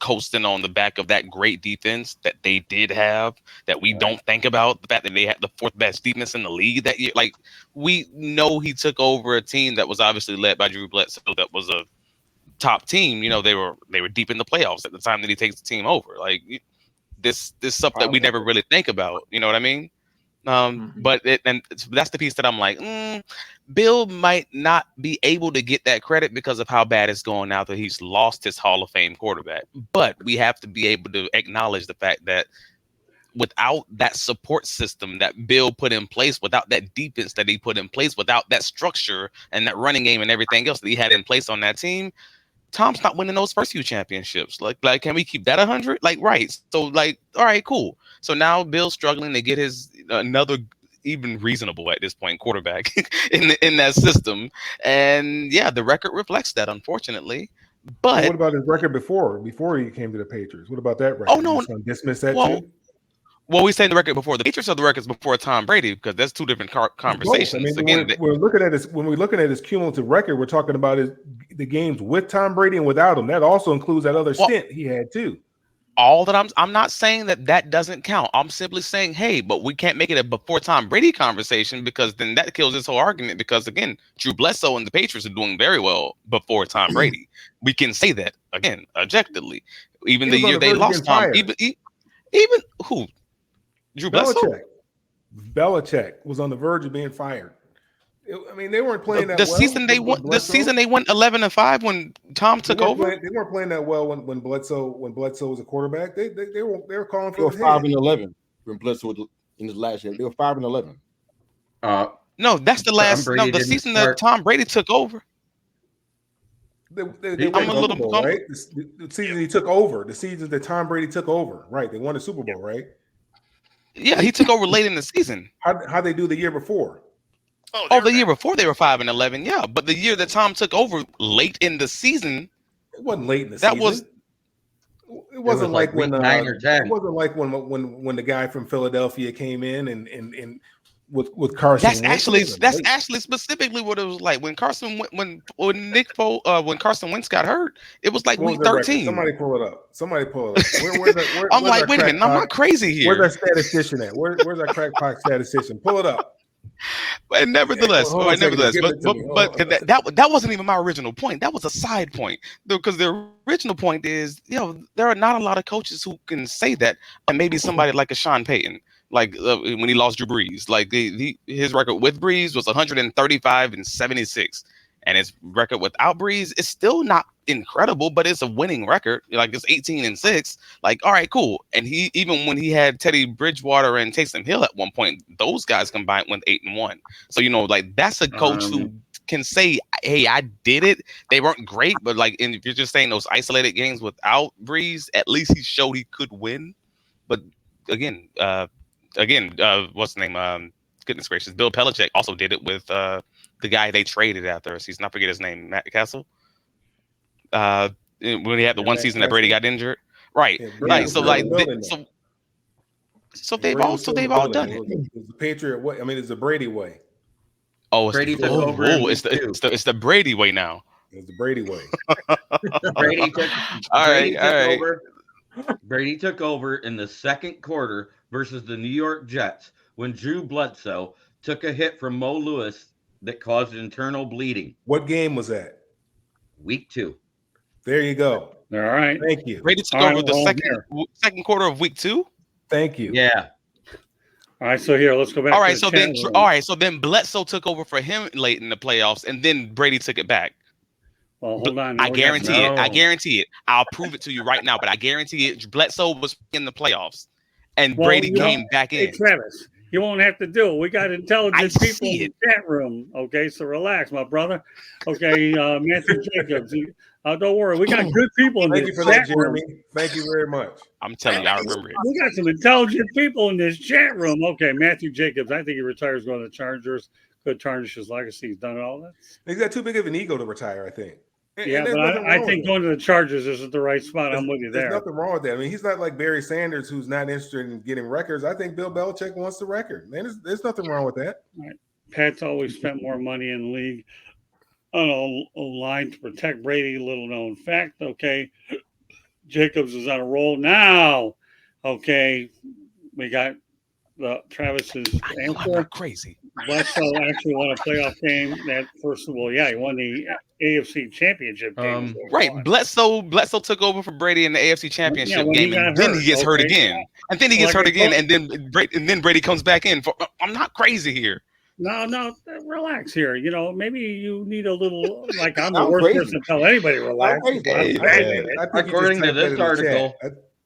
coasting on the back of that great defense that they did have, that we don't think about, the fact that they had the 4th best defense in the league that year. Like, we know he took over a team that was obviously led by Drew Bledsoe, that was a top team. They were deep in the playoffs at the time that he takes the team over. Like, this stuff that we never really think about. You know what I mean? But that's the piece that I'm like, Bill might not be able to get that credit because of how bad it's going now that he's lost his Hall of Fame quarterback. But we have to be able to acknowledge the fact that without that support system that Bill put in place, without that defense that he put in place, without that structure and that running game and everything else that he had in place on that team, Tom's not winning those first few championships. Like, can we keep that 100? Like, right. So, like, all right, cool. So now Bill's struggling to get his another even reasonable at this point quarterback in that system. And yeah, the record reflects that, unfortunately. But
what about his record before he came to the Patriots? What about that record?
Oh, no.
You just gonna dismiss that too?
Well, we saying the record before the Patriots or the records before Tom Brady, because that's two different conversations.
I mean,
Again,
we're looking at his cumulative record. We're talking about the games with Tom Brady and without him. That also includes that other stint he had too.
All that I'm not saying that doesn't count. I'm simply saying, hey, but we can't make it a before Tom Brady conversation, because then that kills this whole argument. Because again, Drew Bledsoe and the Patriots are doing very well before Tom Brady. We can say that again objectively. Even the year they lost Tom, even who. Drew Bledsoe?
Belichick was on the verge of being fired. I mean, they weren't playing that
the
well.
Season they went 11-5 when Tom took over.
They weren't playing that well when Bledsoe was a quarterback. They were calling for.
They were 5-11 when Bledsoe was in his last year. They were 5-11.
No, that's the last. No, the season that Tom Brady took over.
They won the Super Bowl, right? The season he took over. The season that Tom Brady took over, right? They won the Super Bowl, right?
Yeah, he took over late in the season.
How they do the year before?
The year before they were 5-11. Yeah, but the year that Tom took over late in the season,
it wasn't late in the season. It wasn't like when 9 or 10. It wasn't like when the guy from Philadelphia came in and with Carson.
That's actually specifically what it was like when Carson when Carson Wentz got hurt. It was like week 13.
Somebody pull it up. Where's
I'm like, wait a minute, I'm not crazy here.
Where's that statistician at? Where's our crackpot statistician? Pull it up.
But nevertheless, but that wasn't even my original point. That was a side point, because the original point is, there are not a lot of coaches who can say that, and maybe somebody like a Sean Payton. Like when he lost Drew Brees, like his record with Brees was 135-76, and his record without Brees is still not incredible, but it's a winning record. Like it's 18-6. Like, all right, cool. And he, even when he had Teddy Bridgewater and Taysom Hill at one point, those guys combined went 8-1. So like that's a coach who can say, hey, I did it. They weren't great, but like, and if you're just saying those isolated games without Brees, at least he showed he could win. But again, what's the name? Goodness gracious, Bill Belichick also did it with the guy they traded after. He's not forget his name, Matt Castle. When he had the one season that Brady got injured, right? Yeah, right. So like, they've all done it.
It's the Patriot way. I mean, it's the Brady way.
Oh, Brady took over. It's the Brady way now.
It's the Brady way.
Brady took over. Brady took over in the second quarter versus the New York Jets when Drew Bledsoe took a hit from Mo Lewis that caused internal bleeding.
What game was that?
Week 2.
There you go.
All right.
Thank you.
Brady took over the second quarter of week 2.
Thank you.
Yeah.
All right. So here, let's go back.
All right. So then Bledsoe took over for him late in the playoffs, and then Brady took it back.
Well, hold on.
I guarantee it. I guarantee it. I'll prove it to you right now, but I guarantee it. Bledsoe was in the playoffs, and Brady came back in.
Hey, Travis, you won't have to do it. We got intelligent people in the chat room. Okay, so relax, my brother. Okay, Matthew Jacobs. Don't worry, we got good people in this chat room.
Thank you very much.
I'm telling you, I remember it.
We got some intelligent people in this chat room. Okay, Matthew Jacobs. I think he retires going to the Chargers. Could tarnish his legacy. He's done all that.
He's got too big of an ego to retire, I think.
Yeah, but I think going to the Chargers isn't the right spot. I'm with you there.
There's nothing wrong with that. I mean, he's not like Barry Sanders, who's not interested in getting records. I think Bill Belichick wants the record. Man, there's nothing wrong with that.
Right. Pat's always spent more money in the league on a line to protect Brady. Little known fact. Okay, Jacobs is on a roll now. Okay, we got Travis's answer.
Crazy.
Bledsoe actually won a playoff game. That first of all, he won the AFC Championship game.
Right. Bledsoe took over for Brady in the AFC Championship game, and then he gets hurt again. And then he gets hurt again, and then Brady comes back in. I'm not crazy here.
No, relax here. Maybe you need a little, like I'm the worst person to tell anybody relax.
According to this article,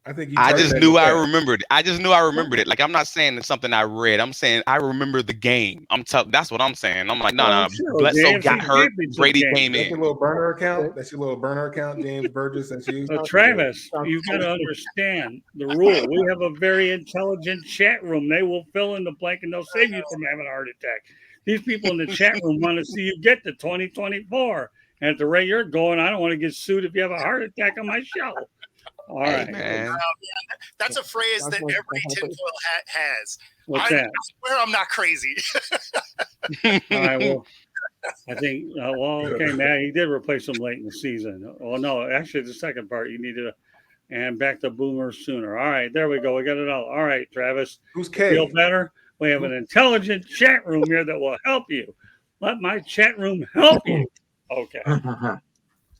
I think
I just knew I remembered it. I just knew I remembered it. Like, I'm not saying it's something I read. I'm saying I remember the game. That's what I'm saying. I'm like, no. Bledsoe got hurt. Brady came
That's
in.
your little burner account. That's your little burner account, James Burgess. That's you.
So Travis, you've got to understand the rule. We have a very intelligent chat room. They will fill in the blank and they'll save you from having a heart attack. These people in the chat room want to see you get to 2024. And at the rate you're going, I don't want to get sued if you have a heart attack on my show. All right,
man.
That's a phrase that every tinfoil hat has.
What's that?
I swear I'm not crazy.
All right, well, I think, okay, Matt, he did replace him late in the season. Oh, no, actually, the second part, you need to, and back to Boomer sooner. All right, there we go. We got it all. All right, Travis.
Who's K?
Feel better? We have an intelligent chat room here that will help you. Let my chat room help you. Okay.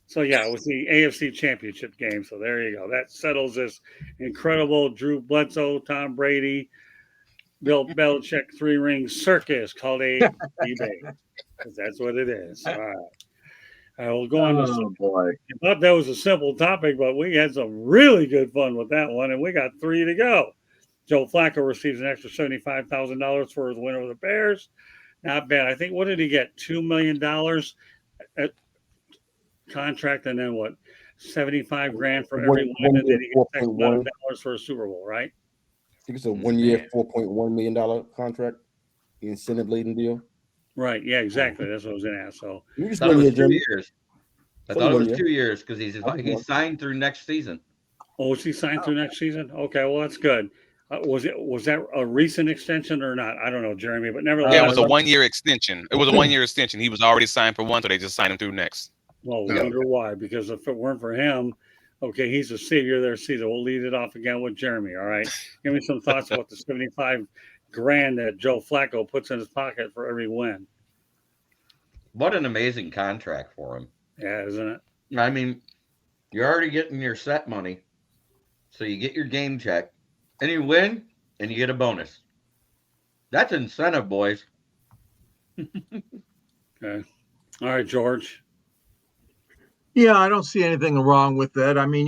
So, yeah, it was the AFC Championship game. So, there you go. That settles this incredible Drew Bledsoe, Tom Brady, Bill Belichick three-ring circus called a debate. That's what it is. All right. I will go on to
boy.
I thought that was a simple topic, but we had some really good fun with that one, and we got 3 to go. Joe Flacco receives an extra $75,000 for his win over the Bears. Not bad. I think, what did he get? $2 million at contract, and then what? $75,000 for every win, and then he gets X amount of dollars for a Super Bowl, right?
I think it's a 1 year, $4.1 million contract, incentive laden deal.
Right. Yeah, exactly. That's what I was going to ask. So
I thought it was 2 years. I thought it was 2 years because he's signed through next season.
Oh, is he signed through next season? Okay, well, that's good. Was that a recent extension or not? I don't know, Jeremy, but nevertheless.
Yeah, it was a 1 year extension. It was a 1 year extension. He was already signed for one, so they just signed him through next.
Well, we wonder why. Because if it weren't for him, okay, he's the savior of their season. We'll lead it off again with Jeremy. All right, give me some thoughts about the $75,000 that Joe Flacco puts in his pocket for every win.
What an amazing contract for him.
Yeah, isn't it?
I mean, you're already getting your set money, so you get your game check, and you win, and you get a bonus. That's incentive, boys.
Okay. All right, George.
Yeah, I don't see anything wrong with that. I mean,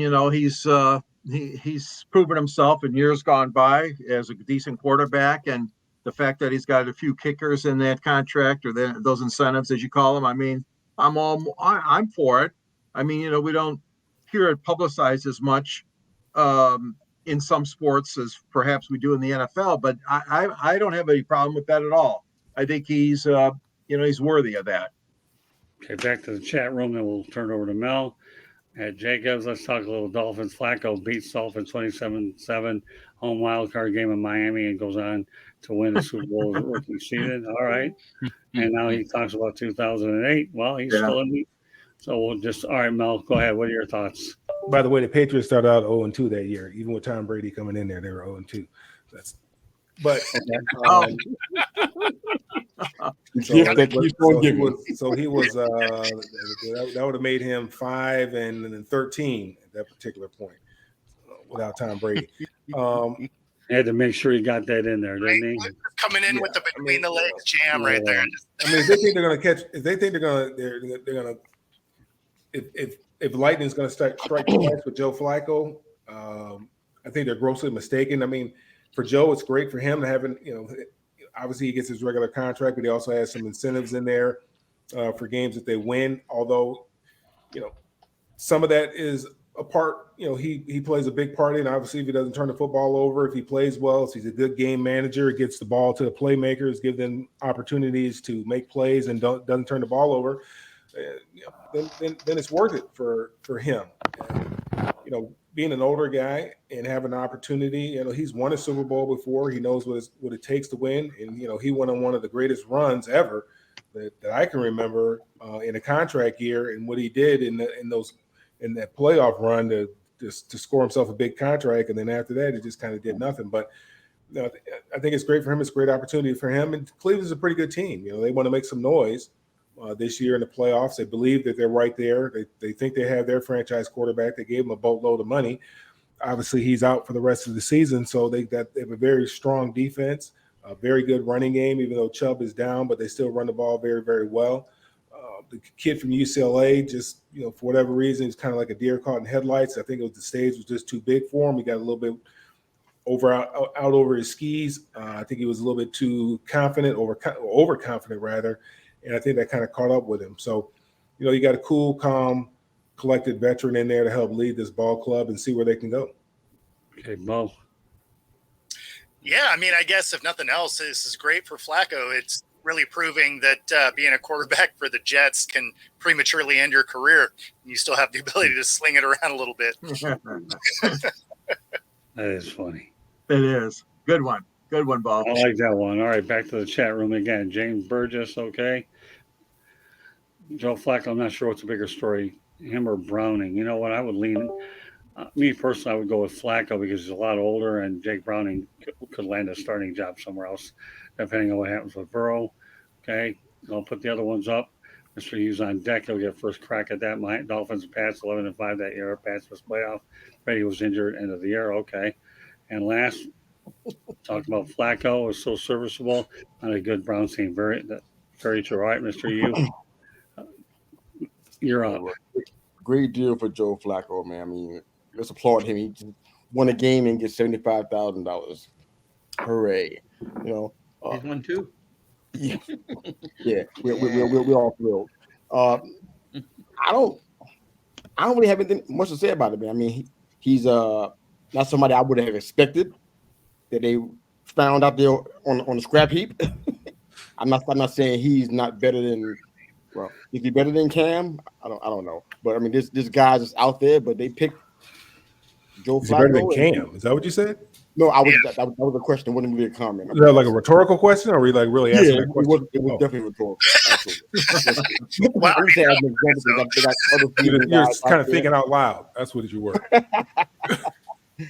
he's proven himself in years gone by as a decent quarterback, and the fact that he's got a few kickers in that contract or those incentives, as you call them. I mean, I'm for it. I mean, we don't hear it publicized as much in some sports as perhaps we do in the NFL, but I don't have any problem with that at all. I think he's worthy of that.
Okay, back to the chat room, then we'll turn it over to Mel. At Jacobs, let's talk a little Dolphins. Flacco beats Dolphins 27-7 home wild card game in Miami and goes on to win the Super Bowl as a rookie season. All right. And now he talks about 2008. Well, he's still in the. So we'll just, all right, Mel, go ahead. What are your thoughts?
By the way, the Patriots started out 0-2 that year. Even with Tom Brady coming in there, they were 0-2. But he was that would have made him 5-13 at that particular point without Tom Brady.
Had to make sure he got that in there, didn't he?
Coming in with the between the legs jam right there.
I mean, if they think they're going to catch, if they think they're going to, if Lightning's going to strike twice with Joe Flacco, I think they're grossly mistaken. I mean, for Joe, it's great for him to have obviously he gets his regular contract, but he also has some incentives in there for games that they win. Although, some of that is a part, he plays a big part in. Obviously, if he doesn't turn the football over, if he plays well, if he's a good game manager, gets the ball to the playmakers, give them opportunities to make plays and doesn't turn the ball over, then it's worth it for him. And, being an older guy and having an opportunity, he's won a Super Bowl before. He knows what it takes to win. And, he went on one of the greatest runs ever that I can remember in a contract year, and what he did in that playoff run to score himself a big contract. And then after that, he just kind of did nothing. But I think it's great for him. It's a great opportunity for him. And Cleveland's a pretty good team. They want to make some noise this year in the playoffs. They believe that they're right there. They think they have their franchise quarterback. They gave him a boatload of money. Obviously, he's out for the rest of the season, so they have a very strong defense, a very good running game, even though Chubb is down, but they still run the ball very, very well. The kid from UCLA, just for whatever reason, it's kind of like a deer caught in headlights. I think the stage was just too big for him. He got a little bit out over his skis. I think he was a little bit too confident, overconfident rather, and I think that kind of caught up with him. So, you got a cool, calm, collected veteran in there to help lead this ball club and see where they can go.
Okay, Mo.
Yeah, I mean, I guess if nothing else, this is great for Flacco. It's really proving that being a quarterback for the Jets can prematurely end your career. And you still have the ability to sling it around a little bit.
That is funny.
It is. Good one, Bo.
I like that one. All right, back to the chat room again. James Burgess, okay. Joe Flacco, I'm not sure what's a bigger story, him or Browning. You know what? I would lean, me personally, I would go with Flacco because he's a lot older, and Jake Browning could land a starting job somewhere else, depending on what happens with Burrow. Okay, I'll put the other ones up. Mr. Hughes on deck. He'll get first crack at that. My Dolphins passed 11-5 that year. Pats was playoff. Brady was injured end of the year. Okay. And last, talking about Flacco was so serviceable on a good Browns team. Very true. All right, Mr. Hughes. You're up.
Great deal for Joe Flacco, man. I mean, let's applaud him. He just won a game and gets $75,000. Hooray!
He's won 2.
Yeah, we're all thrilled. I don't really have anything much to say about it, man. I mean, he's not somebody I would have expected that they found out there on the scrap heap. I'm not saying he's not better than. Well, is he better than Cam? I don't know, but I mean, this guy's just out there. But they picked Joe
Is
Flacco.
he better than Cam? Is that what you said?
No, that was a question. It wasn't really a comment.
Is that like a rhetorical question, or were you like really asking that question?
It was definitely rhetorical. Absolutely. Wow.
You're kind of thinking out loud. That's what you were.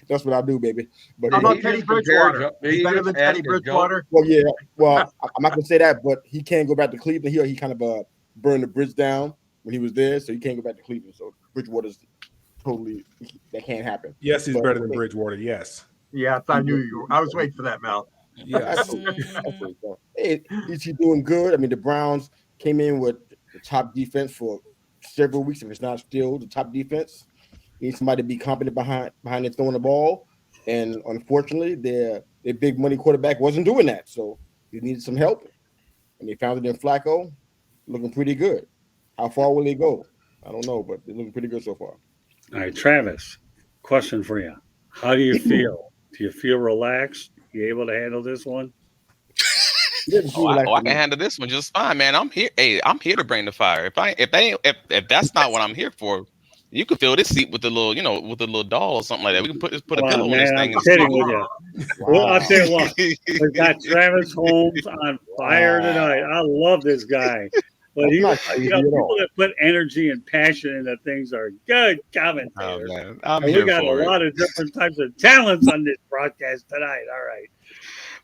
That's what I do, baby. But
How about Teddy Bridgewater? He's better than Teddy Bridgewater.
Well, yeah. Well, I'm not gonna say that, but he can't go back to Cleveland. He kind of burned the bridge down when he was there, so he can't go back to Cleveland. So Bridgewater's totally that can't happen.
Yes, he's better than Bridgewater. Yes.
Yes, I knew you were. I was waiting for that, Mel.
Yes.
Hey, he's doing good. I mean, the Browns came in with the top defense for several weeks, if it's not still the top defense. He needs somebody to be competent behind them throwing the ball. And unfortunately, their big money quarterback wasn't doing that. So he needed some help. And they found it in Flacco, looking pretty good. How far will he go? I don't know, but they're looking pretty good so far.
All right, Travis, question for you. How do you feel? Do you feel relaxed? You able to handle this one?
I can handle this one just fine, man. I'm here. Hey, I'm here to bring the fire. If that's not what I'm here for, you can fill this seat with the little doll or something like that. We can put a pillow on this thing.
I'm kidding with you. Wow. Well, I'll tell you what. We got Travis Holmes on fire tonight. I love this guy. But people that put energy and passion into things are good commentators.
Oh,
and we got a lot of different types of talents on this broadcast tonight. All right.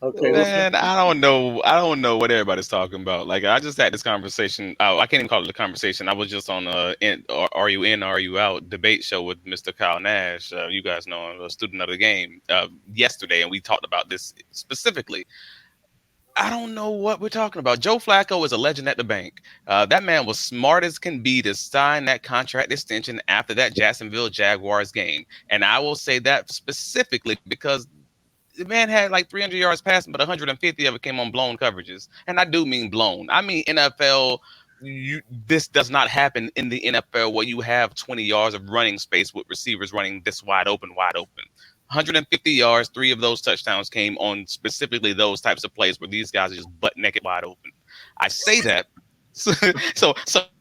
Okay.
Man, I don't know what everybody's talking about. Like, I just had this conversation. I can't even call it a conversation. I was just on Are You In, Are You Out debate show with Mr. Kyle Nash. You guys know him, a student of the game, yesterday, and we talked about this specifically. I don't know what we're talking about. Joe Flacco is a legend at the bank. That man was smart as can be to sign that contract extension after that Jacksonville Jaguars game. And I will say that specifically because the man had like 300 yards passing, but 150 of it came on blown coverages. And I do mean blown. I mean NFL. This does not happen in the NFL where you have 20 yards of running space with receivers running this wide open. 150 yards, 3 of those touchdowns came on specifically those types of plays where these guys are just butt naked wide open. I say that. So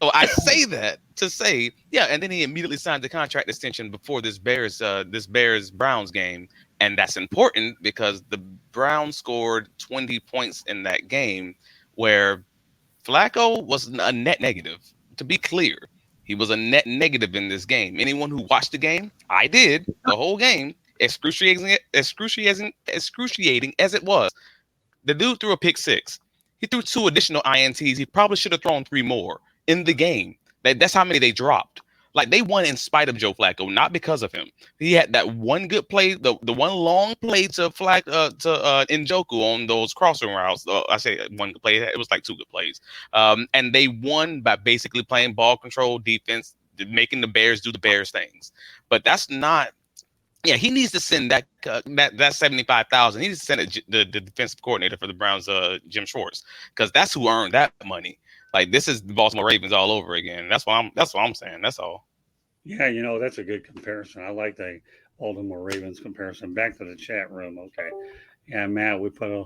I say that to say, yeah, and then he immediately signed the contract extension before this Bears Browns game. And that's important because the Browns scored 20 points in that game where Flacco was a net negative. To be clear, he was a net negative in this game. Anyone who watched the game, I did, the whole game, excruciating as it was. The dude threw a pick 6. He threw 2 additional INTs. He probably should have thrown 3 more in the game. That's how many they dropped. Like they won in spite of Joe Flacco, not because of him. He had that one good play, the one long play to Njoku on those crossing routes. I say one good play, it was like two good plays. And they won by basically playing ball control defense, making the Bears do the Bears things. But that's not. Yeah, he needs to send that 75,000. He needs to send it the defensive coordinator for the Browns, Jim Schwartz, because that's who earned that money. Like this is the Baltimore Ravens all over again. That's what I'm saying. That's all.
Yeah, that's a good comparison. I like the Baltimore Ravens comparison. Back to the chat room. Okay. Yeah, Matt, we put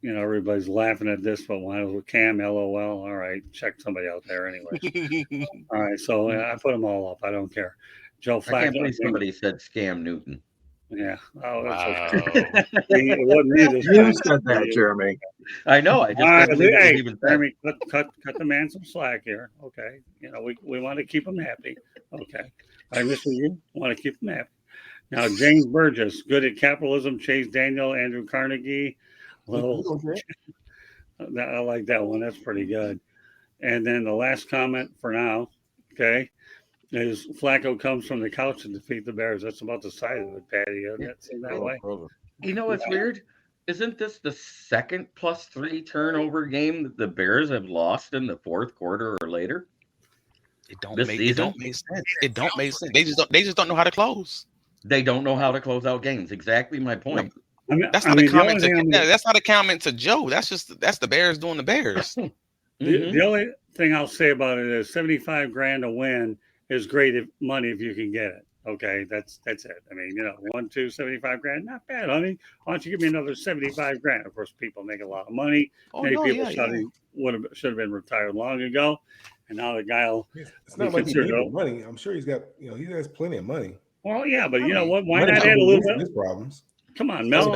everybody's laughing at this, but when I was with Cam, LOL. All right, check somebody out there anyway. All right, so I put them all up. I don't care. Joe Flacco.
I can't believe somebody said Scam Newton.
Yeah. Oh, that's
Wow.
okay. It wasn't me this
You
time.
said that, Jeremy.
I know. I just can't believe it was even said.
Jeremy, cut the man some slack here. Okay. We want to keep him happy. Okay. I listen to you. Want to keep him happy. Now, James Burgess, good at capitalism. Chase Daniel, Andrew Carnegie. I like that one. That's pretty good. And then the last comment for now, okay, is Flacco comes from the couch to defeat the Bears. That's about the size of it, Patty. Doesn't it seem that way?
You know what's weird? Isn't this the second +3 turnover game that the Bears have lost in the fourth quarter or later?
It don't make sense. It don't make sense. They just don't know how to close.
They don't know how to close out games. Exactly my point.
That's not a comment to Joe. That's the Bears doing the Bears.
The only thing I'll say about it is $75,000 a win is great money if you can get it. Okay, that's it. I mean, $75,000, not bad, honey. Why don't you give me another $75,000? Of course, people make a lot of money. Many people should have been retired long ago, and now the guy will.
It's not like he needs money. I'm sure he's got. He has plenty of money.
Well, yeah, but you know what? Why not add a little bit?
His problems.
Come on, Mel.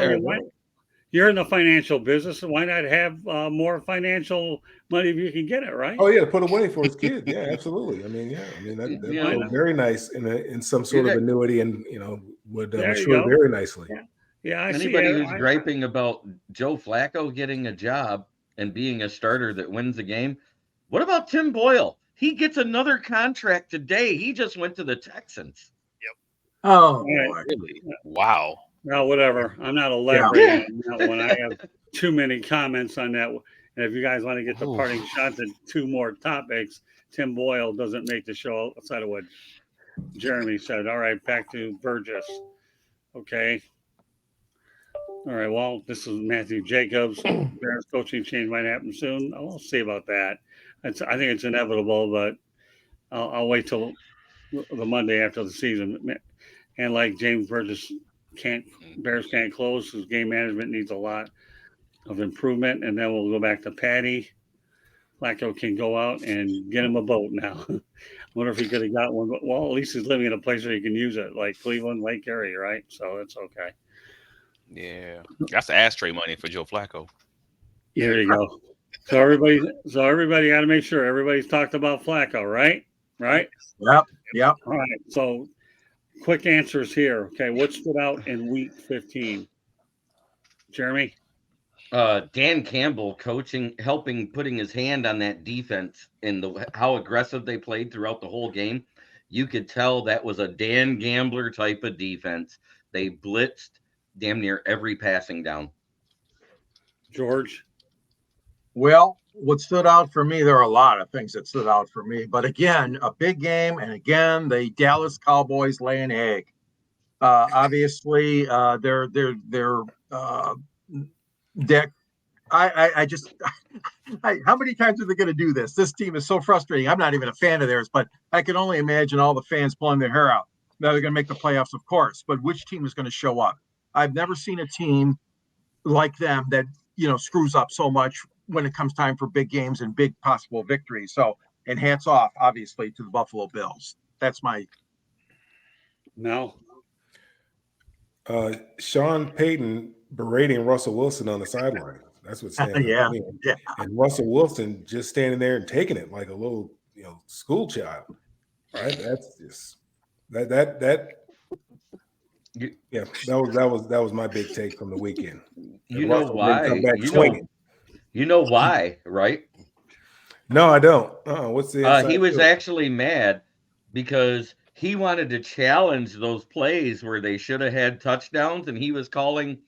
You're in the financial business, so why not have more financial money if you can get it, right?
Oh yeah, put away for his kid. Yeah, absolutely. I mean, that's very nice in some sort of annuity, and would mature very nicely.
Yeah.
Anybody who's griping about Joe Flacco getting a job and being a starter that wins a game, what about Tim Boyle? He gets another contract today. He just went to the Texans.
Yep.
Oh,
really? Wow.
No, whatever. I'm not elaborating on that one. I have too many comments on that. And if you guys want to get the parting shots and two more topics, Tim Boyle doesn't make the show outside of what Jeremy said. All right, back to Burgess. Okay. All right, well, this is Matthew Jacobs. Bears coaching change might happen soon. We'll see about that. I think it's inevitable, but I'll wait till the Monday after the season. And like James Burgess, Bears can't close because game management needs a lot of improvement. And then we'll go back to Patty. Flacco can go out and get him a boat now. I wonder if he could have got one. Well, at least he's living in a place where he can use it, like Cleveland, Lake Erie, right? So it's okay.
Yeah, that's ashtray money for Joe Flacco.
There you go. So everybody got to make sure everybody's talked about Flacco, right? Right?
Yep.
All right. So quick answers here. Okay, what stood out in week 15? Jeremy?
Dan Campbell helping putting his hand on that defense and how aggressive they played throughout the whole game. You could tell that was a Dan Gambler type of defense. They blitzed damn near every passing down.
George?
Well, what stood out for me, there are a lot of things that stood out for me, but again, a big game, and again, the Dallas Cowboys lay an egg. Obviously, they're how many times are they going to do this? This team is so frustrating. I'm not even a fan of theirs, but I can only imagine all the fans pulling their hair out. Now they're going to make the playoffs, of course, but which team is going to show up? I've never seen a team like them that, screws up so much when it comes time for big games and big possible victories. So, and hats off, obviously, to the Buffalo Bills. That's my.
No.
Sean Payton berating Russell Wilson on the sideline. That's what's standing
Yeah.
And Russell Wilson just standing there and taking it like a little, school child. Right? That's just that. Yeah, that was my big take from the weekend.
You know why? You know why, right?
No, I don't. What's the?
He was actually mad because he wanted to challenge those plays where they should have had touchdowns, and he was calling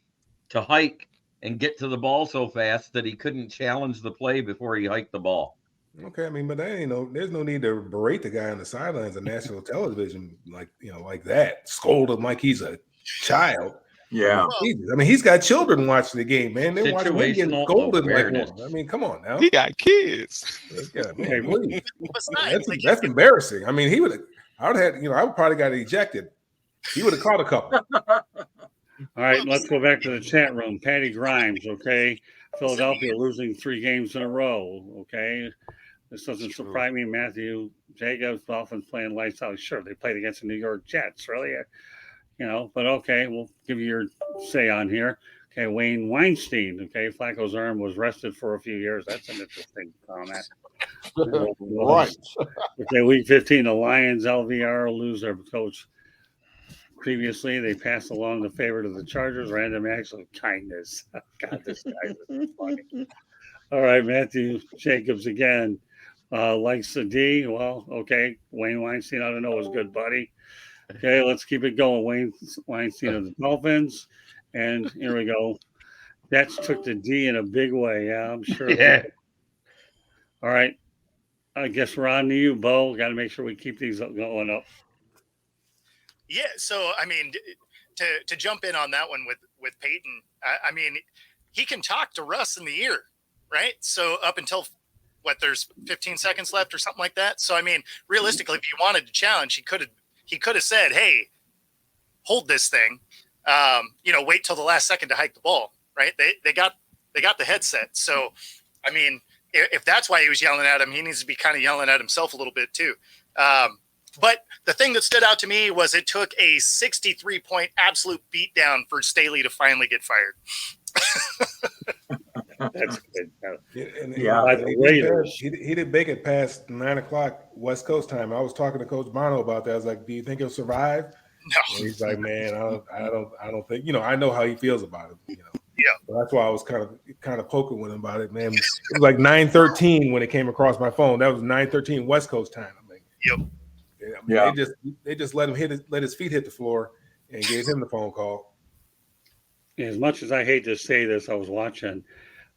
to hike and get to the ball so fast that he couldn't challenge the play before he hiked the ball.
Okay, I mean, but that ain't there's no need to berate the guy on the sidelines of national television like that. Scold him like he's a child.
Yeah.
I mean, he's got children watching the game, man. They're watching him get
Situational
scolded like
awareness.
one. I mean, come on now.
He got kids.
Yeah, man, please.
Besides, like,
That's embarrassing. I mean, I would probably got ejected. He would have caught a couple.
All right, let's go back to the chat room. Patty Grimes, okay. Philadelphia losing 3 games in a row, okay. This doesn't surprise me. Matthew Jacobs, Dolphins playing lights out. Sure, they played against the New York Jets, really. But okay, we'll give you your say on here. Okay, Wayne Weinstein, okay. Flacco's arm was rested for a few years. That's an interesting comment.
Right.
Okay, week 15, the Lions, LVR, lose their coach. Previously, they passed along the favorite of the Chargers, random acts of kindness. God, this guy is funny. All right, Matthew Jacobs again. Likes the D. Well, okay. Wayne Weinstein, I don't know, his good buddy. Okay, let's keep it going. Wayne Weinstein of the Dolphins. And here we go. Jets took the D in a big way. Yeah, I'm sure.
Yeah.
All right. I guess we're on to you, Bo. Got to make sure we keep these going up.
Yeah, so I mean, to jump in on that one with Payton, I mean, he can talk to Russ in the ear, right? So up until there's 15 seconds left or something like that. So I mean, realistically, if you wanted to challenge, he could have said, "Hey, hold this thing," wait till the last second to hike the ball, right? They got the headset. So I mean, if that's why he was yelling at him, he needs to be kind of yelling at himself a little bit too. But the thing that stood out to me was it took a 63-point absolute beatdown for Staley to finally get fired.
That's good.
He didn't make it past 9 o'clock West Coast time. I was talking to Coach Bono about that. I was like, "Do you think he'll survive?"
No.
And he's like, "Man, I don't think. I know how he feels about it.
Yeah.
So that's why I was kind of poking with him about it, man. It was like 9:13 when it came across my phone. That was 9:13 West Coast time. I mean,
Yep.
Yeah, they just let him let his feet hit the floor and gave him the phone call.
As much as I hate to say this, I was watching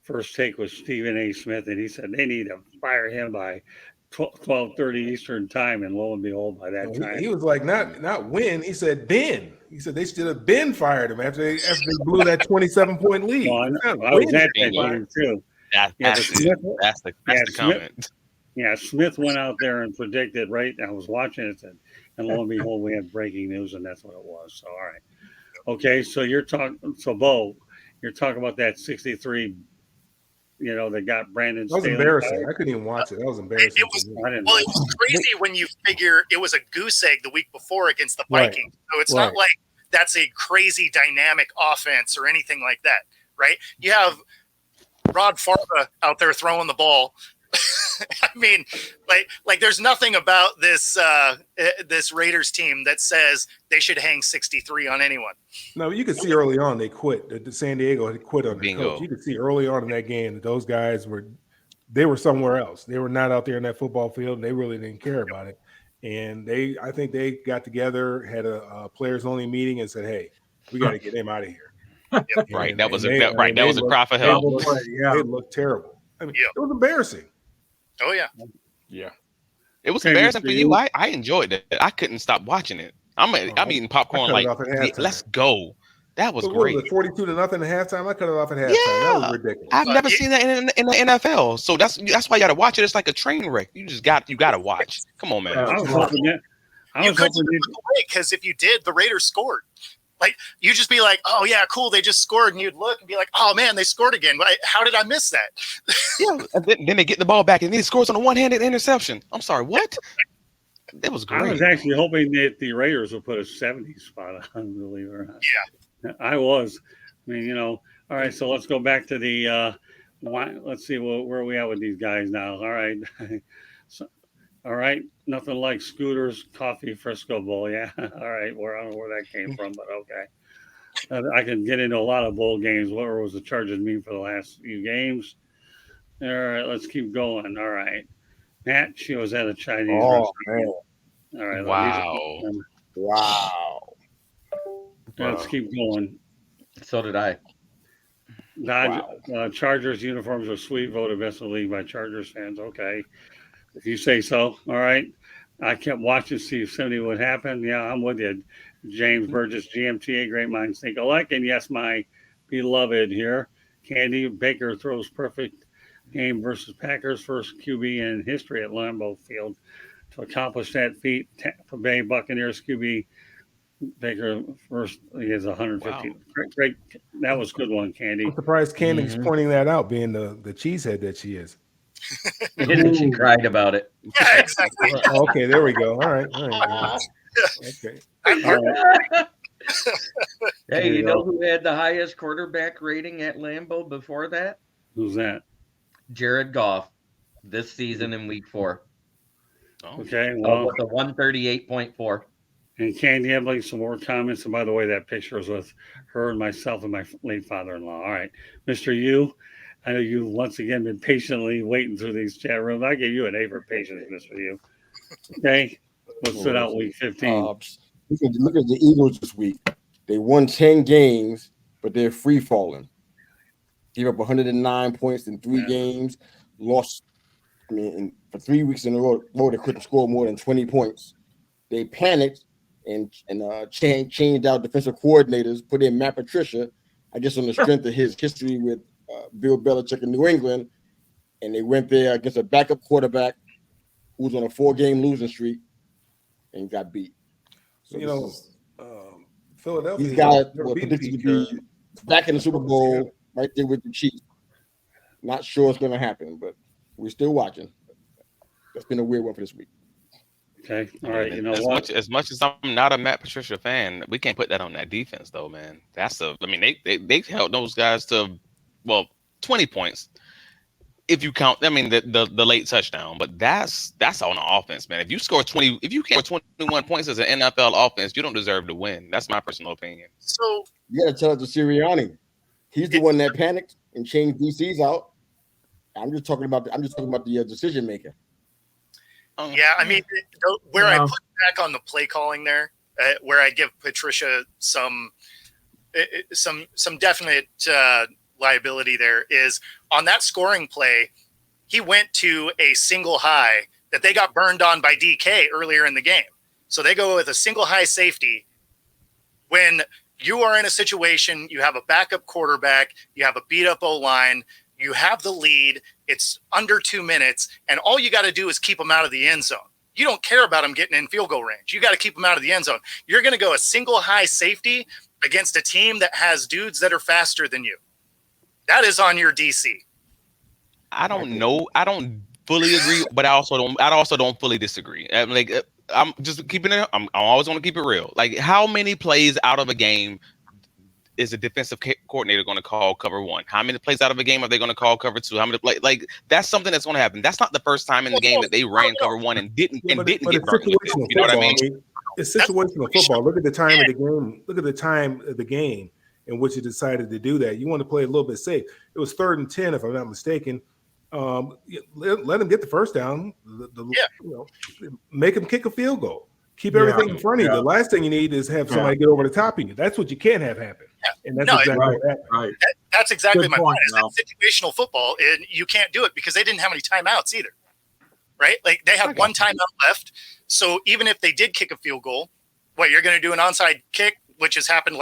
First Take with Stephen A. Smith, and he said they need to fire him by 12:30 Eastern time, and lo and behold, by that time
he was like, not when. He said Ben. He said they should have been fired him after they blew that 27-point lead.
Well, I was at that game too.
That's the comment.
Yeah, Smith went out there and predicted, right? I was watching it, and lo and behold, we had breaking news, and that's what it was. So, all right. Okay, so Bo, you're talking about that 63, that got Brandon
That was
Staley
embarrassing.
fired.
I couldn't even watch it. That was embarrassing.
It was crazy when you figure it was a goose egg the week before against the Vikings. Right. So it's not like that's a crazy dynamic offense or anything like that, right? You have Rod Farba out there throwing the ball. I mean, like there's nothing about this Raiders team that says they should hang 63 on anyone.
No, you could see early on they quit. The San Diego had quit on the coach. You could see early on in that game that those guys were somewhere else. They were not out there in that football field, and they really didn't care about it. And I think they got together, had a players only meeting, and said, "Hey, we got to get him out of here."
Right. That was a cry for help.
They looked terrible. I mean, it was embarrassing.
Oh yeah.
Yeah. It was embarrassing for you. I enjoyed it. I couldn't stop watching it. I'm eating popcorn like, let's go. That was great.
Was it 42-0 at halftime? I cut it off at halftime.
Yeah.
That was ridiculous.
I've never seen that in the NFL. So that's why you got to watch it. It's like a train wreck. You got to watch. Come on, man.
I was hoping
because if you did, the Raiders scored. Like, you just be like, "Oh yeah, cool, they just scored," and you'd look and be like, "Oh man, they scored again. How did I miss that?"
Yeah, and then they get the ball back and he scores on a one-handed interception. I'm sorry, what? That was great.
I was actually hoping that the Raiders would put a 70 spot on, believe it or not.
Yeah,
I was. I mean, all right. So let's go back to the. Let's see where we at with these guys now. All right. All right, nothing like Scooter's Coffee Frisco Bowl. Yeah, all right. I don't know where that came from, but okay. I can get into a lot of bowl games. What was the Chargers mean for the last few games? All right, let's keep going. All right, Matt, she was at a Chinese restaurant. All right.
Wow.
Wow.
Let's keep going.
So did I.
Dodge,
Wow.
Chargers uniforms are sweet. Voted best of the league by Chargers fans. Okay. If you say so. All right. I kept watching to see if something would happen. Yeah, I'm with you. James Burgess, GMTA, great minds think alike. And yes, my beloved here, Candy Baker throws perfect game versus Packers, first QB in history at Lambeau Field to accomplish that feat. Tampa Bay Buccaneers QB Baker first, he has 150.
Wow.
Great. That was a good one, Candy.
I'm surprised Candy's
Mhm.
pointing that out, being the cheesehead that she is.
And she cried about it.
Yeah, exactly.
Okay, there we go. All right. Okay.
Hey, you know who had the highest quarterback rating at Lambeau before that?
Who's that?
Jared Goff this season in week 4.
Oh.
Okay, well,
With a 138.4.
and Candy Ebling, some more comments. And by the way, that picture is with her and myself and my late father-in-law. All right, Mr. Yu, I know you've once again been patiently waiting through these chat rooms. I give you an A for patience, Mr. Yu. Okay, what stood out week 15?
Look at the Eagles this week. They won 10 games, but they're free falling. Gave up 109 points in 3 games. Lost, for 3 weeks in a row, they couldn't score more than 20 points. They panicked and changed out defensive coordinators, put in Matt Patricia, I guess on the strength of his history with Bill Belichick in New England. And they went there against a backup quarterback who was on a 4-game losing streak and got beat. So
Philadelphia.
these guys were predicted to be back in the Super Bowl right there with the Chiefs. Not sure it's going to happen, but we're still watching. That's been a weird one for this week.
Okay, all right. You know
as
what?
As much as I'm not a Matt Patricia fan, we can't put that on that defense, though, man. They held those guys to 20 points. If you count, the late touchdown, but that's on the offense, man. If you can't score 21 points as an NFL offense, you don't deserve to win. That's my personal opinion.
So
you got to tell it to Sirianni. He's the one that panicked and changed DCs out. I'm just talking about the decision maker.
Yeah, where I put back on the play calling there, where I give Patricia some definite liability there is on that scoring play. He went to a single high that they got burned on by DK earlier in the game. So they go with a single high safety. When you are in a situation, you have a backup quarterback, you have a beat up O-line, you have the lead, it's under 2 minutes, and all you got to do is keep them out of the end zone. You don't care about them getting in field goal range. You got to keep them out of the end zone. You're going to go a single high safety against a team that has dudes that are faster than you. That is on your DC.
I don't know. I don't fully agree, but I also don't fully disagree. I'm just keeping it. I'm always going to keep it real. Like, how many plays out of a game is a defensive coordinator going to call cover 1? How many plays out of a game are they going to call cover 2? How many play? Like, that's something that's going to happen. That's not the first time in the game that they ran cover 1 and didn't get burned with it. You know what I mean?
It's situational football. Look at the time of the game. Look at the time of the game in which you decided to do that. You want to play a little bit safe. It was 3rd and 10, if I'm not mistaken. Let them get the first down. Make them kick a field goal. Keep everything in front of you. The last thing you need is have somebody get over the top of you. That's what you can't have happen. And that's exactly what happened.
Right.
That's exactly
Good
my point.
point.
That's situational football, and you can't do it because they didn't have any timeouts either. Right? Like, they had one timeout left. So even if they did kick a field goal, you're going to do an onside kick, which has happened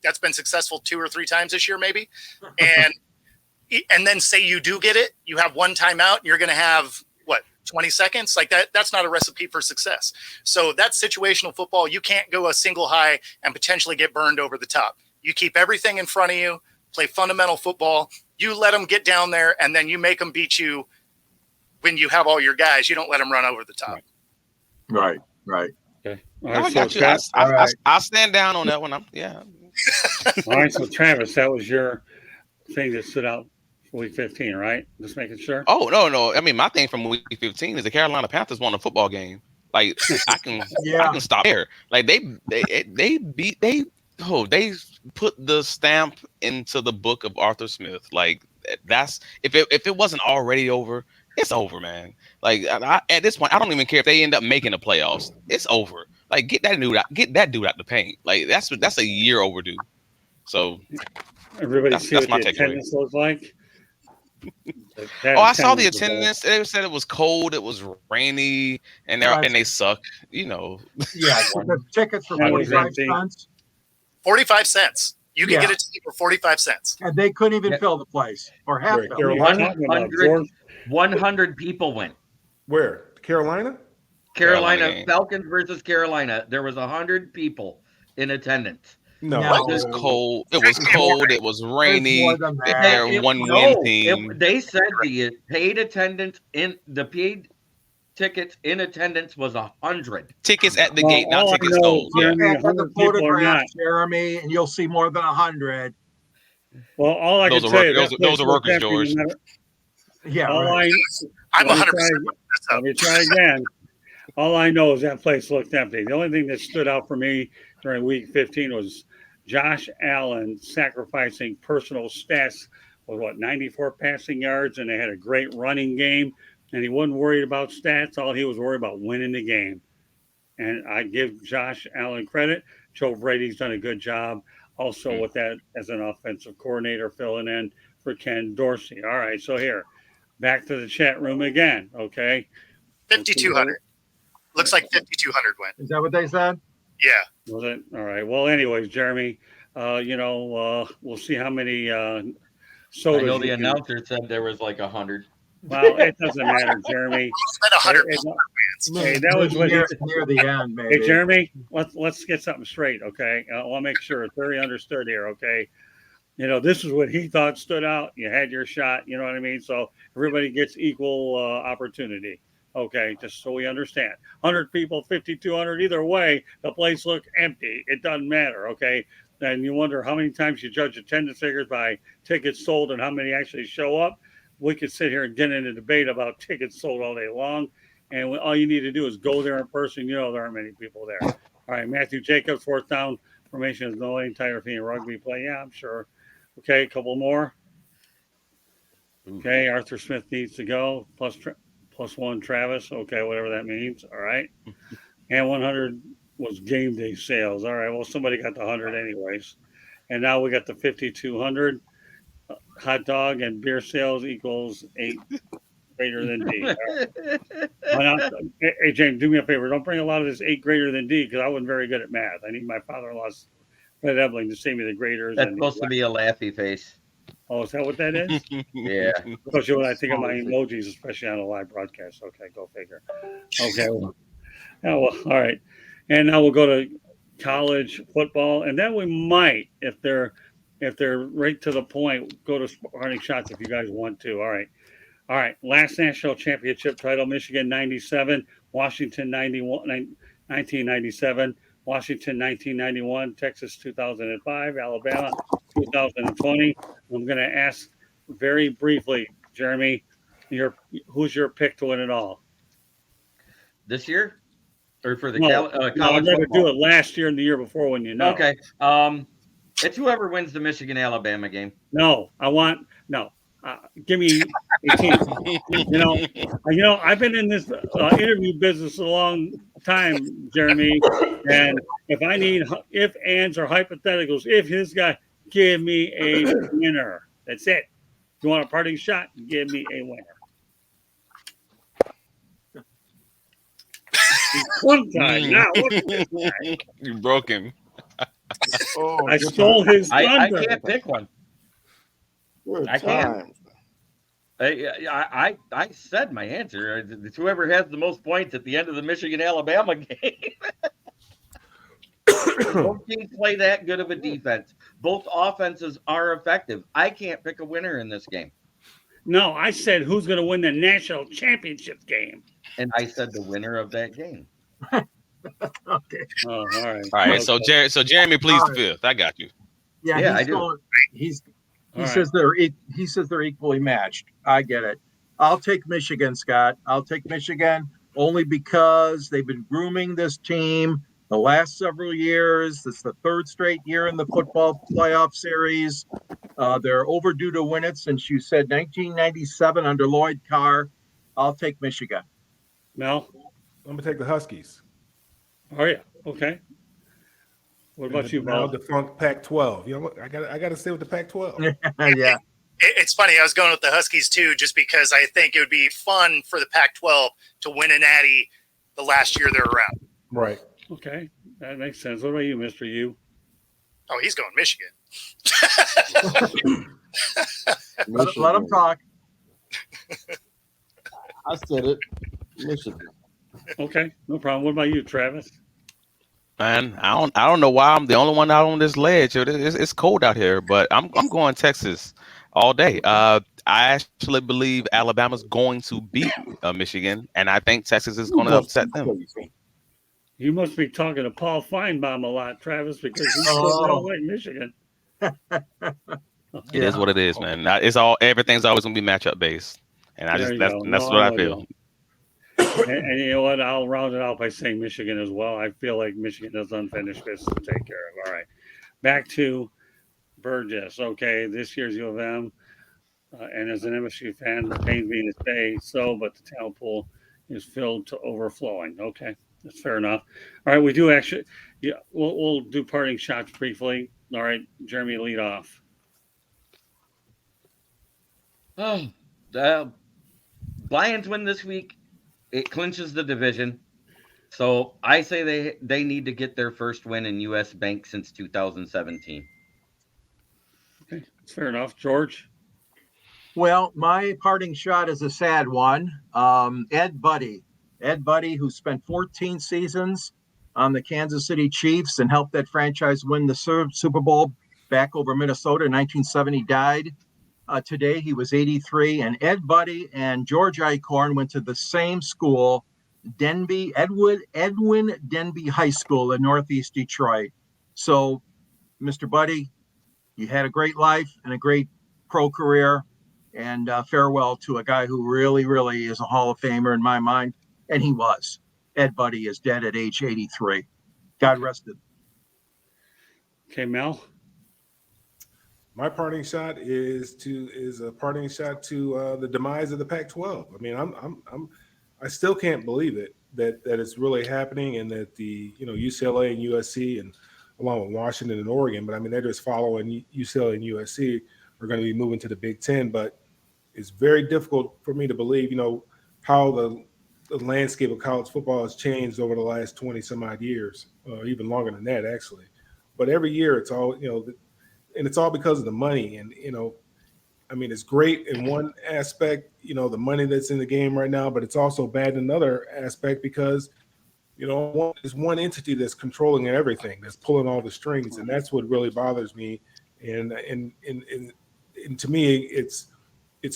that's been successful 2 or 3 times this year, maybe. And then say you do get it, you have one timeout, and you're going to have 20 seconds like that. That's not a recipe for success. So that's situational football. You can't go a single high and potentially get burned over the top. You keep everything in front of you, play fundamental football. You let them get down there, and then you make them beat you when you have all your guys. You don't let them run over the top.
Right.
Okay. All
I
right,
got you. I'll stand down on that one.
All right, so Travis, that was your thing that stood out for week 15, right? Just making sure.
Oh, no. My thing from week 15 is the Carolina Panthers won a football game. Like, I can stop there. Like, they put the stamp into the book of Arthur Smith. Like, that's if it wasn't already over, it's over, man. Like at this point, I don't even care if they end up making the playoffs. It's over. Like get that dude out the paint. Like that's a year overdue. So
Everybody see
that's
what
my
the
takeaway.
attendance looks like.
Oh, I saw the attendance. They said it was cold, it was rainy, and they suck. You know.
Yeah, the tickets for
That was
45
empty.
cents,
45 cents. You can
Yeah.
get a ticket for 45 cents.
and they couldn't even
Yeah.
fill the place or half
Right,
fill.
Carolina.
100 people went.
Where? Carolina?
Carolina game.
Falcons versus Carolina. There was 100 people in attendance.
No.
No.
It was cold. It was cold. It was rainy.
more than that.
They're one-win team.
They said the paid attendance in the paid tickets in attendance was 100.
Tickets at the
Well,
gate, not
all I
tickets
know,
sold.
Jeremy,
Look at the
100 people or
photograph,
not.
Jeremy, and you'll see more than 100.
Well, all I
Those
can
are
say
workers-
is
those are workers, George.
Yeah,
All
right.
I'm
Let me
100%
try- Let me try again. All I know is that place looked empty. The only thing that stood out for me during week 15 was Josh Allen sacrificing personal stats with 94 passing yards, and they had a great running game, and he wasn't worried about stats. All he was worried about winning the game. And I give Josh Allen credit. Joe Brady's done a good job also with that as an offensive coordinator filling in for Ken Dorsey. All right, so here, back to the chat room again, okay?
5,200. Looks like 5,200 went.
Is that what they said?
Yeah.
Was it? All right. Well, anyways, Jeremy, we'll see how many sodas.
I know
you
the
can-
announcer said there was like 100.
Well, it doesn't matter, Jeremy.
Spent 100
Hey,
fans.
hey, that was what he
near the end, maybe.
Hey, Jeremy, let's get something straight, okay? I want to make sure it's very understood here, okay? This is what he thought stood out. You had your shot, you know what I mean? So everybody gets equal opportunity, okay? Just so we understand. 100 people, 5,200, either way, the place looked empty. It doesn't matter, okay? And you wonder how many times you judge attendance figures by tickets sold and how many actually show up. We could sit here and get in a debate about tickets sold all day long. And all you need to do is go there in person. There aren't many people there. All right, Matthew Jacobs, fourth down formation is no entire thing in rugby play. Yeah, I'm sure. Okay, a couple more. Okay, Arthur Smith needs to go. Plus one, Travis. Okay, whatever that means. All right. And 100 was game day sales. All right, well, somebody got the 100 anyways. And now we got the 5,200. Hot dog and beer sales equals 8 greater than D. Hey, James, do me a favor. Don't bring a lot of this 8 greater than D because I wasn't very good at math. I need my father-in-law's Fred Ebling to save me the graders.
That's supposed to be a laughy face.
Oh, is that what that is?
Yeah.
Especially when I think of my emojis, especially on a live broadcast. Okay, go figure. Okay. Well, all right. And now we'll go to college football, and then we might, if they're right to the point, go to starting shots if you guys want to. All right. Last national championship title: Michigan 97, Washington 1997, Washington 1991, Texas 2005, Alabama 2020. I'm going to ask very briefly, Jeremy, who's your pick to win it all?
This year, or for the
No,
college
I'm going to
football?
do it last year and the year before when you know.
Okay. It's whoever wins the Michigan-Alabama game.
No, give me a team. I've been in this interview business a long time, Jeremy. And if I need if, ands, or hypotheticals, if his guy, give me a winner. That's it. If you want a parting shot, give me a winner. One time now.
You broke him.
I stole his thunder.
I can't pick one.
Good
I can't.
times.
I said my answer. It's whoever has the most points at the end of the Michigan-Alabama game. Both teams play that good of a defense. Both offenses are effective. I can't pick a winner in this game.
No, I said who's going to win the national championship game.
And I said the winner of that game.
Okay.
Oh, all right.
All right. So Jeremy, please
All
the
right.
fifth. I got you.
Yeah,
I
he's
do.
going. He
All
says they're equally matched. I get it. I'll take Michigan, Scott. I'll take Michigan only because they've been grooming this team the last several years. It's the third straight year in the football playoff series. They're overdue to win it since you said 1997 under Lloyd Carr. I'll take Michigan.
Mel?
I'm gonna take the Huskies.
Oh yeah. Okay. What about you,
Now
Bo?
defunct Pac-12. You know, I got to stay with the Pac-12.
Yeah.
It's funny. I was going with the Huskies too, just because I think it would be fun for the Pac-12 to win a natty the last year they're around.
Right.
Okay, that makes sense. What about you, Mr. U?
Oh, he's going Michigan.
Let him talk.
I said it. Michigan.
Okay, no problem. What about you, Travis?
Man, I don't know why I'm the only one out on this ledge. It's cold out here, but I'm going Texas all day. I actually believe Alabama's going to beat Michigan, and I think Texas is going to upset them.
You must be talking to Paul Feinbaum a lot, Travis, because he's still like Michigan.
It is what it is, man. Everything's always going to be matchup based, and that's what I feel.
And you know what? I'll round it out by saying Michigan as well. I feel like Michigan has unfinished business to take care of. All right. Back to Burgess. Okay. This year's U of M. And as an MSU fan, it pains me to say so, but the talent pool is filled to overflowing. Okay. That's fair enough. All right. We do actually, yeah, we'll do parting shots briefly. All right. Jeremy, lead off.
Oh, Lions win this week. It clinches the division. So I say they need to get their first win in U.S. Bank since 2017.
Okay, that's fair enough. George?
Well, my parting shot is a sad one. Ed Buddy, who spent 14 seasons on the Kansas City Chiefs and helped that franchise win the Super Bowl back over Minnesota in 1970, died. Today, he was 83, and Ed Buddy and George Eichhorn went to the same school, Edwin Denby High School in Northeast Detroit. So, Mr. Buddy, you had a great life and a great pro career, and farewell to a guy who really, really is a Hall of Famer in my mind, and he was. Ed Buddy is dead at age 83. God rest him.
Okay, Mel?
My parting shot is a parting shot to the demise of the Pac-12. I mean, I still can't believe it that it's really happening, and that the UCLA and USC and along with Washington and Oregon, but I mean they're just following UCLA and USC are going to be moving to the Big Ten. But it's very difficult for me to believe, how the landscape of college football has changed over the last 20 some odd years, even longer than that actually. But every year it's all and it's all because of the money. And, I mean, it's great in one aspect, the money that's in the game right now, but it's also bad in another aspect because, there's one entity that's controlling everything, that's pulling all the strings. And that's what really bothers me. And to me, it's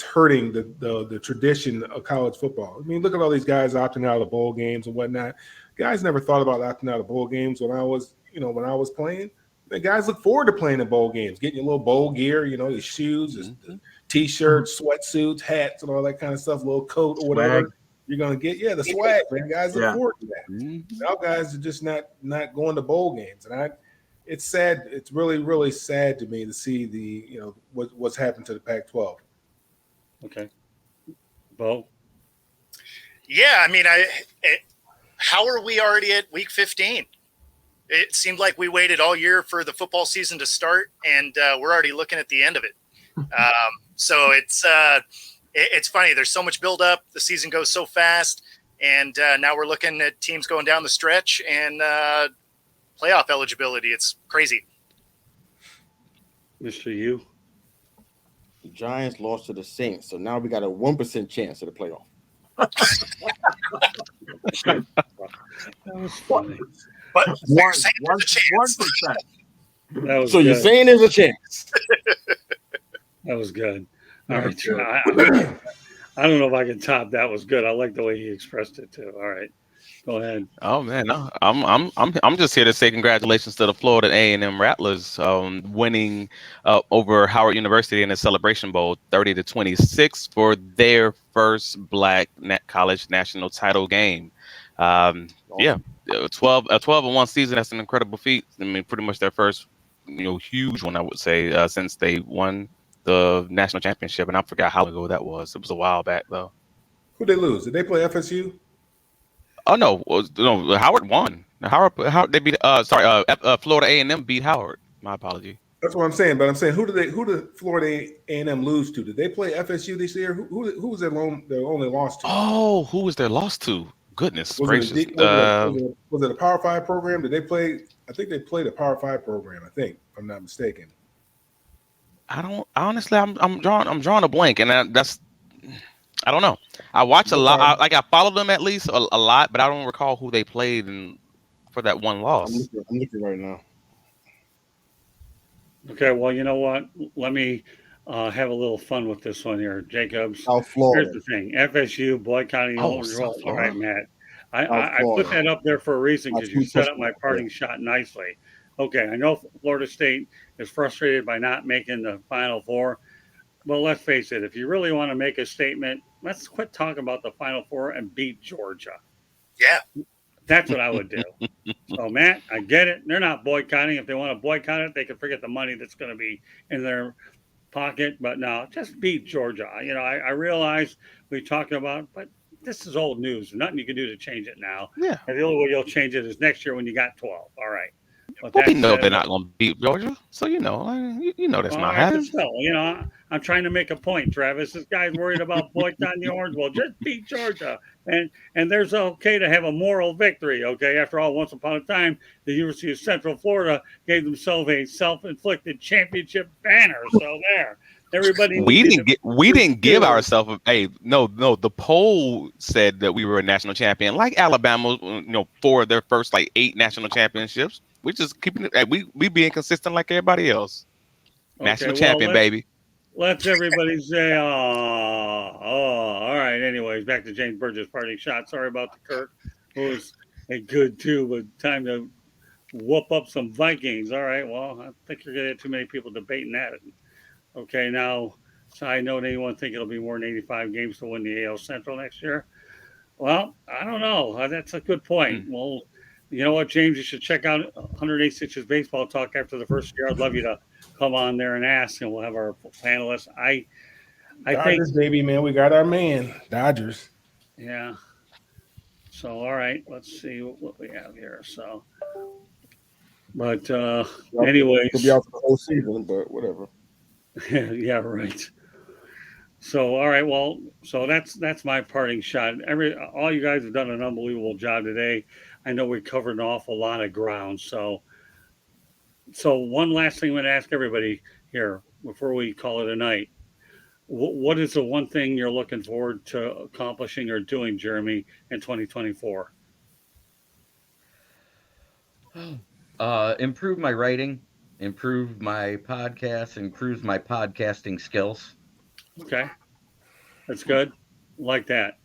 hurting the tradition of college football. I mean, look at all these guys opting out of the bowl games and whatnot. Guys never thought about opting out of bowl games when I was playing. The guys look forward to playing in bowl games, getting your little bowl gear, your shoes, your T-shirts, sweatsuits, hats, and all that kind of stuff, little coat or whatever
Swag.
you're going to get. Yeah, the swag, man. Guys look forward to that.
Mm-hmm.
Now guys are just not going to bowl games. And it's sad. It's really, really sad to me to see what's happened to the Pac-12.
Okay. Bo?
Yeah, I mean, how are we already at week 15? It seemed like we waited all year for the football season to start, and we're already looking at the end of it. So it's funny. There's so much buildup. The season goes so fast, and now we're looking at teams going down the stretch and playoff eligibility. It's crazy.
Mr. U?
The Giants lost to the Saints, so now we got a 1% chance of the playoff.
That was funny.
But you're saying there's a chance.
1%.
That was
So
good.
you're saying there's a chance?
That was good. All
That
right.
was good.
I don't know if I can top that. Was good. I like the way he expressed it too. All right. Go ahead.
Oh man, no, I'm just here to say congratulations to the Florida A&M Rattlers winning over Howard University in the Celebration Bowl 30-26 for their first Black college national title game. Yeah, 12-1 season. That's an incredible feat. I mean, pretty much their first, huge one, I would say, since they won the national championship. And I forgot how long ago that was. It was a while back though.
Who'd they lose? Did they play FSU?
Oh no, no, Howard won. Howard they beat. Florida A&M beat Howard. My apology.
That's what I'm saying. But I'm saying, who did Florida A&M lose to? Did they play FSU this year? Who was their only loss to?
Oh, who was their loss to? Goodness gracious.
Was it a Power 5 program? Did they play? I think they played a Power 5 program. I think, if I'm not mistaken.
I don't honestly. I'm drawing a blank, and I don't know. I watch a lot. I followed them at least a lot, but I don't recall who they played for that one loss.
I'm looking right now.
Okay, well, you know what? Let me have a little fun with this one here, Jacobs.
South Florida.
Here's the thing: FSU boycotting the Orange Bowl. All right, Matt. I put that up there for a reason because you set up my parting shot nicely. Okay, I know Florida State is frustrated by not making the Final Four. Well, let's face it. If you really want to make a statement, let's quit talking about the Final Four and beat Georgia.
Yeah.
That's what I would do. So, Matt, I get it. They're not boycotting. If they want to boycott it, they can forget the money that's going to be in their pocket. But no, just beat Georgia. You know, I realize we talked about, but this is old news. Nothing you can do to change it now.
Yeah.
And the only way you'll change it is next year when you got 12. All right. But
we know they're not going to beat Georgia, so you know that's not happening.
Still, you know, I'm trying to make a point, Travis. This guy's worried about boycotting the Orange Bowl. Just beat Georgia, and there's okay to have a moral victory. Okay, after all, once upon a time, the University of Central Florida gave themselves a self-inflicted championship banner. So there, everybody.
We didn't give ourselves. The poll said that we were a national champion, like Alabama. For their first 8 national championships. We just keeping it. We being consistent like everybody else. National champion, baby.
Let's everybody say, all right. Anyways, back to James Burgess parting shot. Sorry about the Kirk, who was a good too, but time to whoop up some Vikings. All right. Well, I think you're gonna get too many people debating that. Okay. Now, side note, anyone think it'll be more than 85 games to win the AL Central next year? Well, I don't know. That's a good point. Well. You know what, James? You should check out 108 Stitches Baseball Talk after the first year. I'd love you to come on there and ask, and we'll have our panelists. I
Dodgers,
think,
baby, man, we got our man, Dodgers.
Yeah. So, all right, let's see what we have here. So, but anyways,
He'll be out for the whole season, but whatever.
Yeah, right. So, all right, well, so that's my parting shot. All you guys have done an unbelievable job today. I know we covered an awful lot of ground. So one last thing I'm going to ask everybody here before we call it a night. What is the one thing you're looking forward to accomplishing or doing, Jeremy, in 2024?
Improve my writing, improve my podcast, improve my podcasting skills.
Okay. That's good. Like that.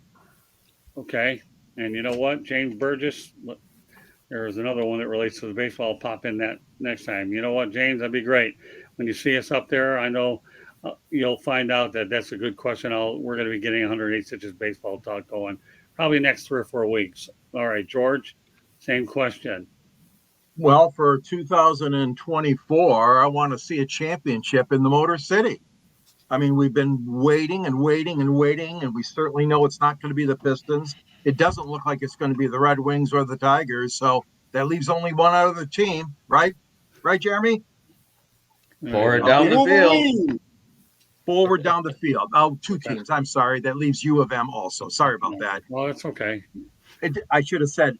Okay. And you know what, James Burgess, there's another one that relates to the baseball. I'll pop in that next time. You know what, James, that'd be great. When you see us up there, I know you'll find out that that's a good question. We're going to be getting 108 Stitches Baseball Talk going probably next 3 or 4 weeks. All right, George, same question.
Well, for 2024, I want to see a championship in the Motor City. I mean, we've been waiting, and we certainly know it's not going to be the Pistons. It doesn't look like it's going to be the Red Wings or the Tigers, so that leaves only one out of the team, right? Right, Jeremy?
Forward down the field.
Forward down the field. Oh, 2 teams. I'm sorry. That leaves U of M also. Sorry about that.
Well, it's okay.
I should have said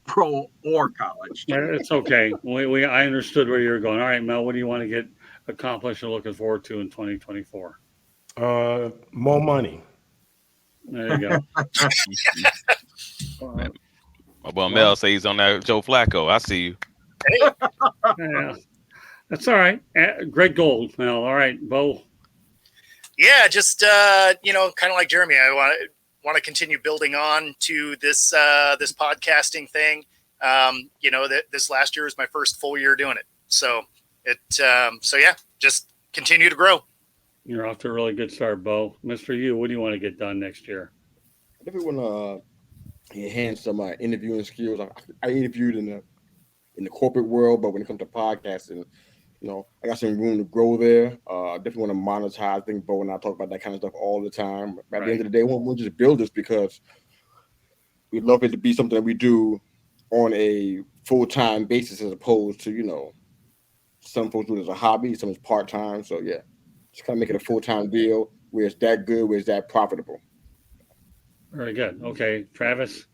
pro or college.
Yeah, it's okay. I understood where you were going. All right, Mel, what do you want to get accomplished and looking forward to in 2024?
More money.
There you go.
Well, Mel says he's on that Joe Flacco. I see you.
Yeah, that's all right. Great goal, Mel. All right, Bo.
Yeah, just kind of like Jeremy, I want to continue building on to this this podcasting thing. This last year was my first full year doing it, so just continue to grow.
You're off to a really good start, Bo. Mr. U, what do you want to get done next year?
I definitely want to enhance some of my interviewing skills. I interviewed in the corporate world, but when it comes to podcasting, I got some room to grow there. Definitely want to monetize. I think Bo and I talk about that kind of stuff all the time. At the end of the day, we'll just build this because we'd love it to be something that we do on a full-time basis as opposed to, you know, some folks do it as a hobby, some is part-time. So yeah, just kind of make it a full-time deal where it's that good, where it's that profitable.
Very good. Okay, Travis.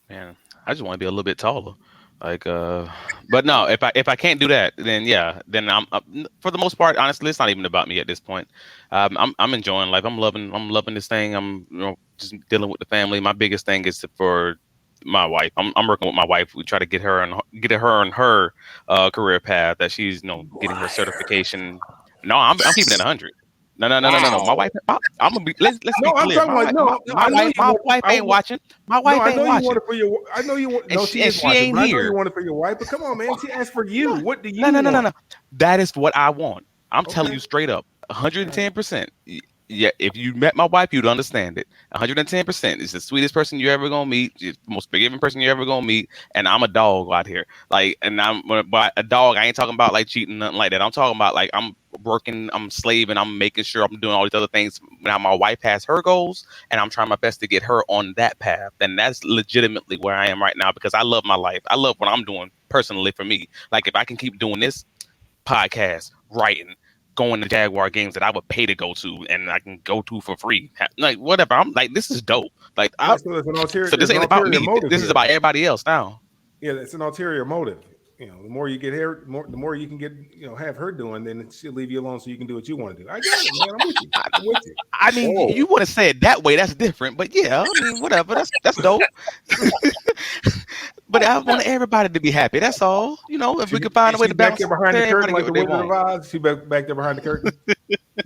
Man, I just want to be a little bit taller. Like, but no, if I can't do that, then I'm for the most part, honestly, it's not even about me at this point. I'm enjoying life. I'm loving this thing. I'm just dealing with the family. My biggest thing is for my wife. I'm working with my wife. We try to get her on her career path that she's getting her certification. No, I'm keeping it 100. No. My wife. I'm gonna be. Let's be
No, I'm
clear.
talking like no.
My wife ain't watching. My wife ain't watching.
You want it for your. I know you want. No, she is watching. But I know you want it for your wife. But come on, man. She asked for you. What do you?
No. That is what I want. I'm telling you straight up, 110%. Yeah, if you met my wife, you'd understand it. 110%. It's the sweetest person you're ever gonna meet. It's the most forgiving person you're ever gonna meet. And I'm a dog out here. Like, and by a dog, I ain't talking about like cheating, nothing like that. I'm talking about like I'm working, I'm slaving, I'm making sure I'm doing all these other things. Now my wife has her goals, and I'm trying my best to get her on that path. And that's legitimately where I am right now because I love my life. I love what I'm doing personally for me. Like if I can keep doing this podcast, writing, going to Jaguar games that I would pay to go to and I can go to for free. Like whatever. I'm like, this is dope. Like
so
this ain't about me. This is about everybody else now.
Yeah, it's an ulterior motive. The more you get her, the more you can get, have her doing, then she'll leave you alone so you can do what you want to do. I get it, man. I'm with you.
I mean, you want to say it that way, that's different. But yeah, I mean, whatever. That's dope. But I want everybody to be happy. That's all. If we could find a way to
back
balance
there behind the curtain like the Wizard of
want.
Oz. She back there behind the curtain.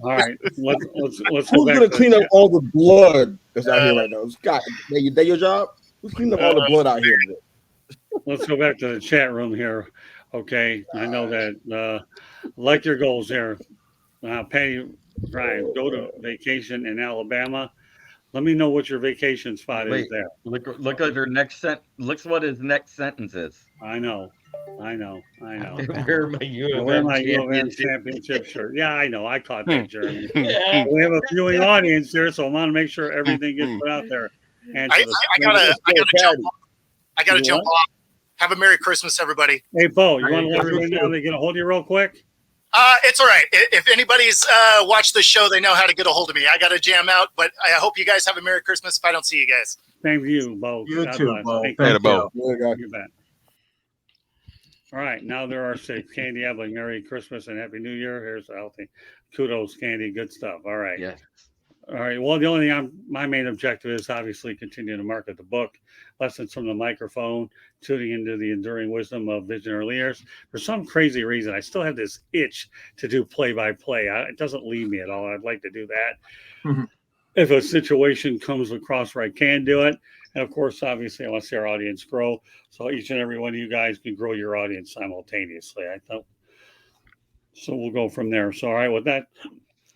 All right, let's
Who's
go back
gonna
to
clean up all the blood that's out here right now? Scott, that your job? Who's cleaning up all the blood out here?
Let's go back to the chat room here. Okay, I know that like your goals here. Patty, Brian, go to vacation in Alabama. Let me know what your vacation spot is there.
Look at her next sentence. Look what his next sentence is.
I know.
Wear my
U of M championship shirt. Yeah, I know. I caught that, Jeremy. We have a viewing audience here, so I want to make sure everything gets put out there. And
I gotta jump off. Have a Merry Christmas, everybody.
Hey, Bo, you want to let everybody know they get a hold of you real quick?
It's all right. If anybody's watched the show, they know how to get a hold of me. I got to jam out, but I hope you guys have a Merry Christmas if I don't see you guys.
Same to you, Bo.
You
God
too,
bless.
Bo.
Thank
Thank
you.
Bo.
You bet. All right, now there are 6. Candy Ebling, Merry Christmas and Happy New Year. Here's the healthy. Kudos, Candy. Good stuff. All right.
Yes.
All right. Well, the only thing my main objective is obviously continue to market the book, Lessons from the Microphone, tuning into the enduring wisdom of visionary leaders. For some crazy reason, I still have this itch to do play-by-play. It doesn't leave me at all. I'd like to do that.
Mm-hmm.
If a situation comes across where I can do it. And of course, obviously, I want to see our audience grow. So each and every one of you guys can grow your audience simultaneously. I thought. So we'll go from there. So, all right, with that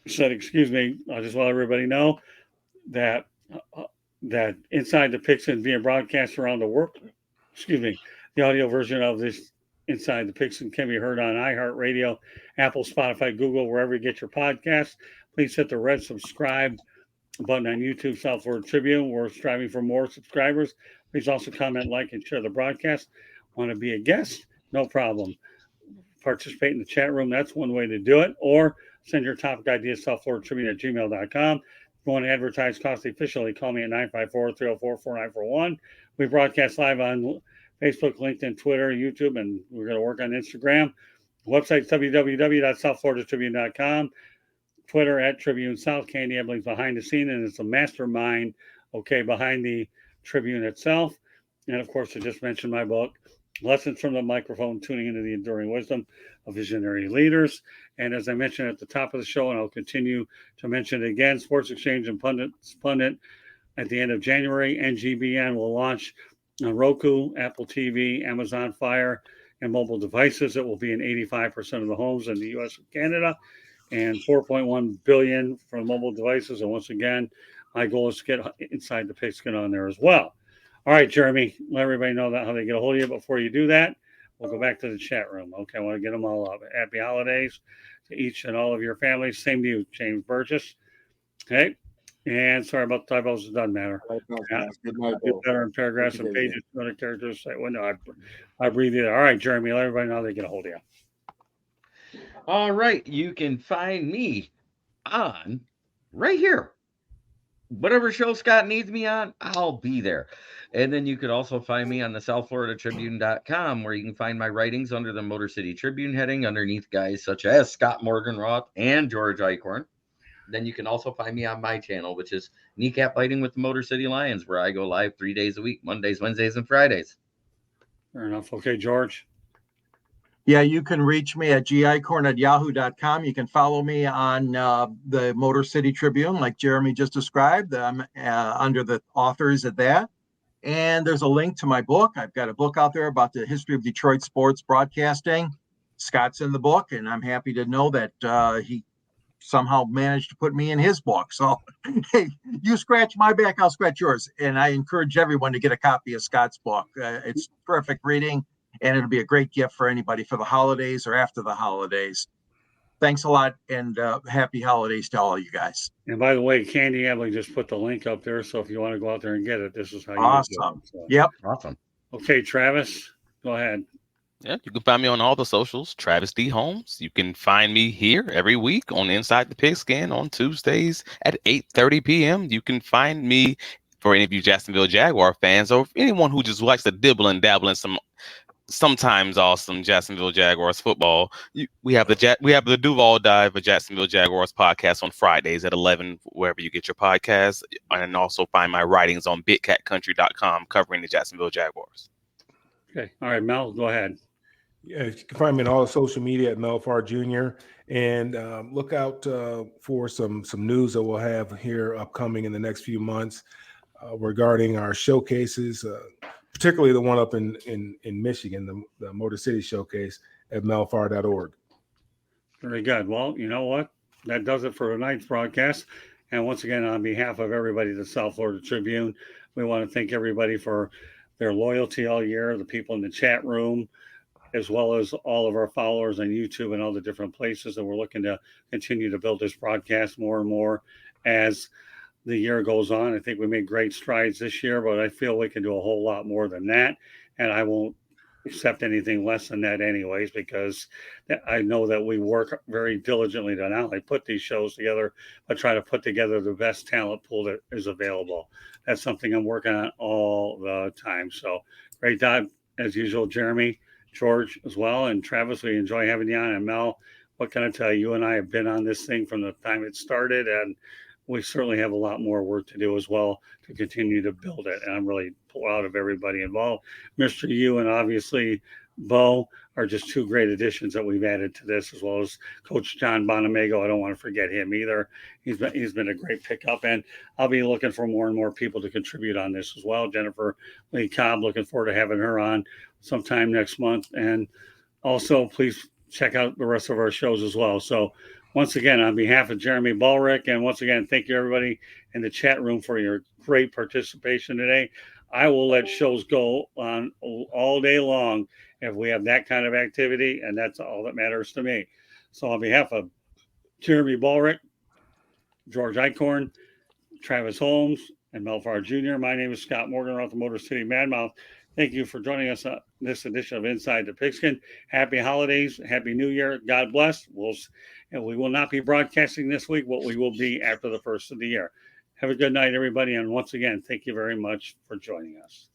said, excuse me, I just want everybody know that that Inside the Pigskin being broadcast around the world. Excuse me, the audio version of this Inside the Pigskin can be heard on iHeartRadio, Apple, Spotify, Google, wherever you get your podcasts. Please hit the red subscribe button on YouTube, South Florida Tribune. We're striving for more subscribers. Please also comment, like, and share the broadcast. Want to be a guest? No problem. Participate in the chat room. That's one way to do it. Or send your topic ideas to southfloridatribune@gmail.com. If you want to advertise cost efficiently, call me at 954-304-4941. We broadcast live on Facebook, LinkedIn, Twitter, YouTube, and we're going to work on Instagram. The website's www.southfloridatribune.com. Twitter at Tribune South. Candy Ebling's behind the scene, and it's a mastermind, behind the Tribune itself. And of course, I just mentioned my book, Lessons from the Microphone, Tuning into the Enduring Wisdom of Visionary Leaders. And as I mentioned at the top of the show, and I'll continue to mention it again, Sports Exchange and Pundit at the end of January. NGBN will launch on Roku, Apple TV, Amazon Fire, and mobile devices. It will be in 85% of the homes in the U.S. and Canada, and 4.1 billion from mobile devices. And once again, my goal is to get Inside the Pigskin on there as well. All right, Jeremy, let everybody know that how they get a hold of you. Before you do that, we'll go back to the chat room. Okay, I want to get them all up. Happy holidays to each and all of your families. Same to you, James Burgess. Okay, And sorry about the typos. It doesn't matter. Yeah.
Good night,
Do
though.
better in paragraphs and pages, 200 characters. Well, no, I breathe it. All right, Jeremy, let everybody know they get a hold of you.
All right. You can find me on right here. Whatever show Scott needs me on, I'll be there. And then you could also find me on the southfloridatribune.com, where you can find my writings under the Motor City Tribune heading underneath guys such as Scott Morganroth and George Eichhorn. Then you can also find me on my channel, which is Kneecap Fighting with the Motor City Lions, where I go live 3 days a week, Mondays, Wednesdays, and Fridays.
Fair enough. Okay, George.
Yeah, you can reach me at gicorn@yahoo.com. You can follow me on the Motor City Tribune, like Jeremy just described. I'm under the authors of that. And there's a link to my book. I've got a book out there about the history of Detroit sports broadcasting. Scott's in the book, and I'm happy to know that he somehow managed to put me in his book. So, hey, you scratch my back, I'll scratch yours. And I encourage everyone to get a copy of Scott's book. It's perfect reading, and it'll be a great gift for anybody for the holidays or after the holidays. Thanks a lot, and happy holidays to all you guys.
And by the way, Candy Abling just put the link up there. So if you want to go out there and get it, this is how you
Awesome.
do it. So.
Yep.
Awesome.
Okay, Travis, go ahead.
Yeah, you can find me on all the socials, Travis D. Holmes. You can find me here every week on Inside the Pigskin on Tuesdays at 8:30 p.m. You can find me for any of you Jacksonville Jaguar fans or anyone who just likes to dibble and dabble in some sometimes awesome Jacksonville Jaguars football. We have the Duval Dive, a Jacksonville Jaguars podcast on Fridays at 11, wherever you get your podcasts, and also find my writings on bigcatcountry.com covering the Jacksonville Jaguars.
Okay. All right, Mel, go ahead.
Yeah, you can find me on all the social media at Mel Farr Jr. And look out for some news that we'll have here upcoming in the next few months regarding our showcases, particularly the one up in Michigan, the Motor City Showcase at melfarr.org.
Very good. Well, you know what? That does it for tonight's broadcast. And once again, on behalf of everybody at the South Florida Tribune, we want to thank everybody for their loyalty all year, the people in the chat room, as well as all of our followers on YouTube and all the different places that we're looking to continue to build this broadcast more and more as the year goes on. I think we made great strides this year, but I feel we can do a whole lot more than that. And I won't accept anything less than that anyways, because I know that we work very diligently to not only put these shows together, but try to put together the best talent pool that is available. That's something I'm working on all the time. So great job as usual, Jeremy, George as well, and Travis. We enjoy having you on. And Mel, what can I tell you? You and I have been on this thing from the time it started, and we certainly have a lot more work to do as well to continue to build it. And I'm really proud of everybody involved. Mr. Yu and obviously Bo are just two great additions that we've added to this, as well as Coach John Bonamego. I don't want to forget him either. He's been a great pickup, and I'll be looking for more and more people to contribute on this as well. Jennifer Lee Cobb, looking forward to having her on sometime next month. And also, please check out the rest of our shows as well. So once again, on behalf of Jeremy Ballrick, and once again, thank you everybody in the chat room for your great participation today. I will let shows go on all day long if we have that kind of activity, and that's all that matters to me. So on behalf of Jeremy Ballrick, George Eichhorn, Travis Holmes, and Mel Farr Jr., my name is Scott Morgan, the Motor City Madmouth. Thank you for joining us on this edition of Inside the Pigskin. Happy holidays. Happy New Year. God bless. We will not be broadcasting this week, but we will be after the first of the year. Have a good night, everybody. And once again, thank you very much for joining us.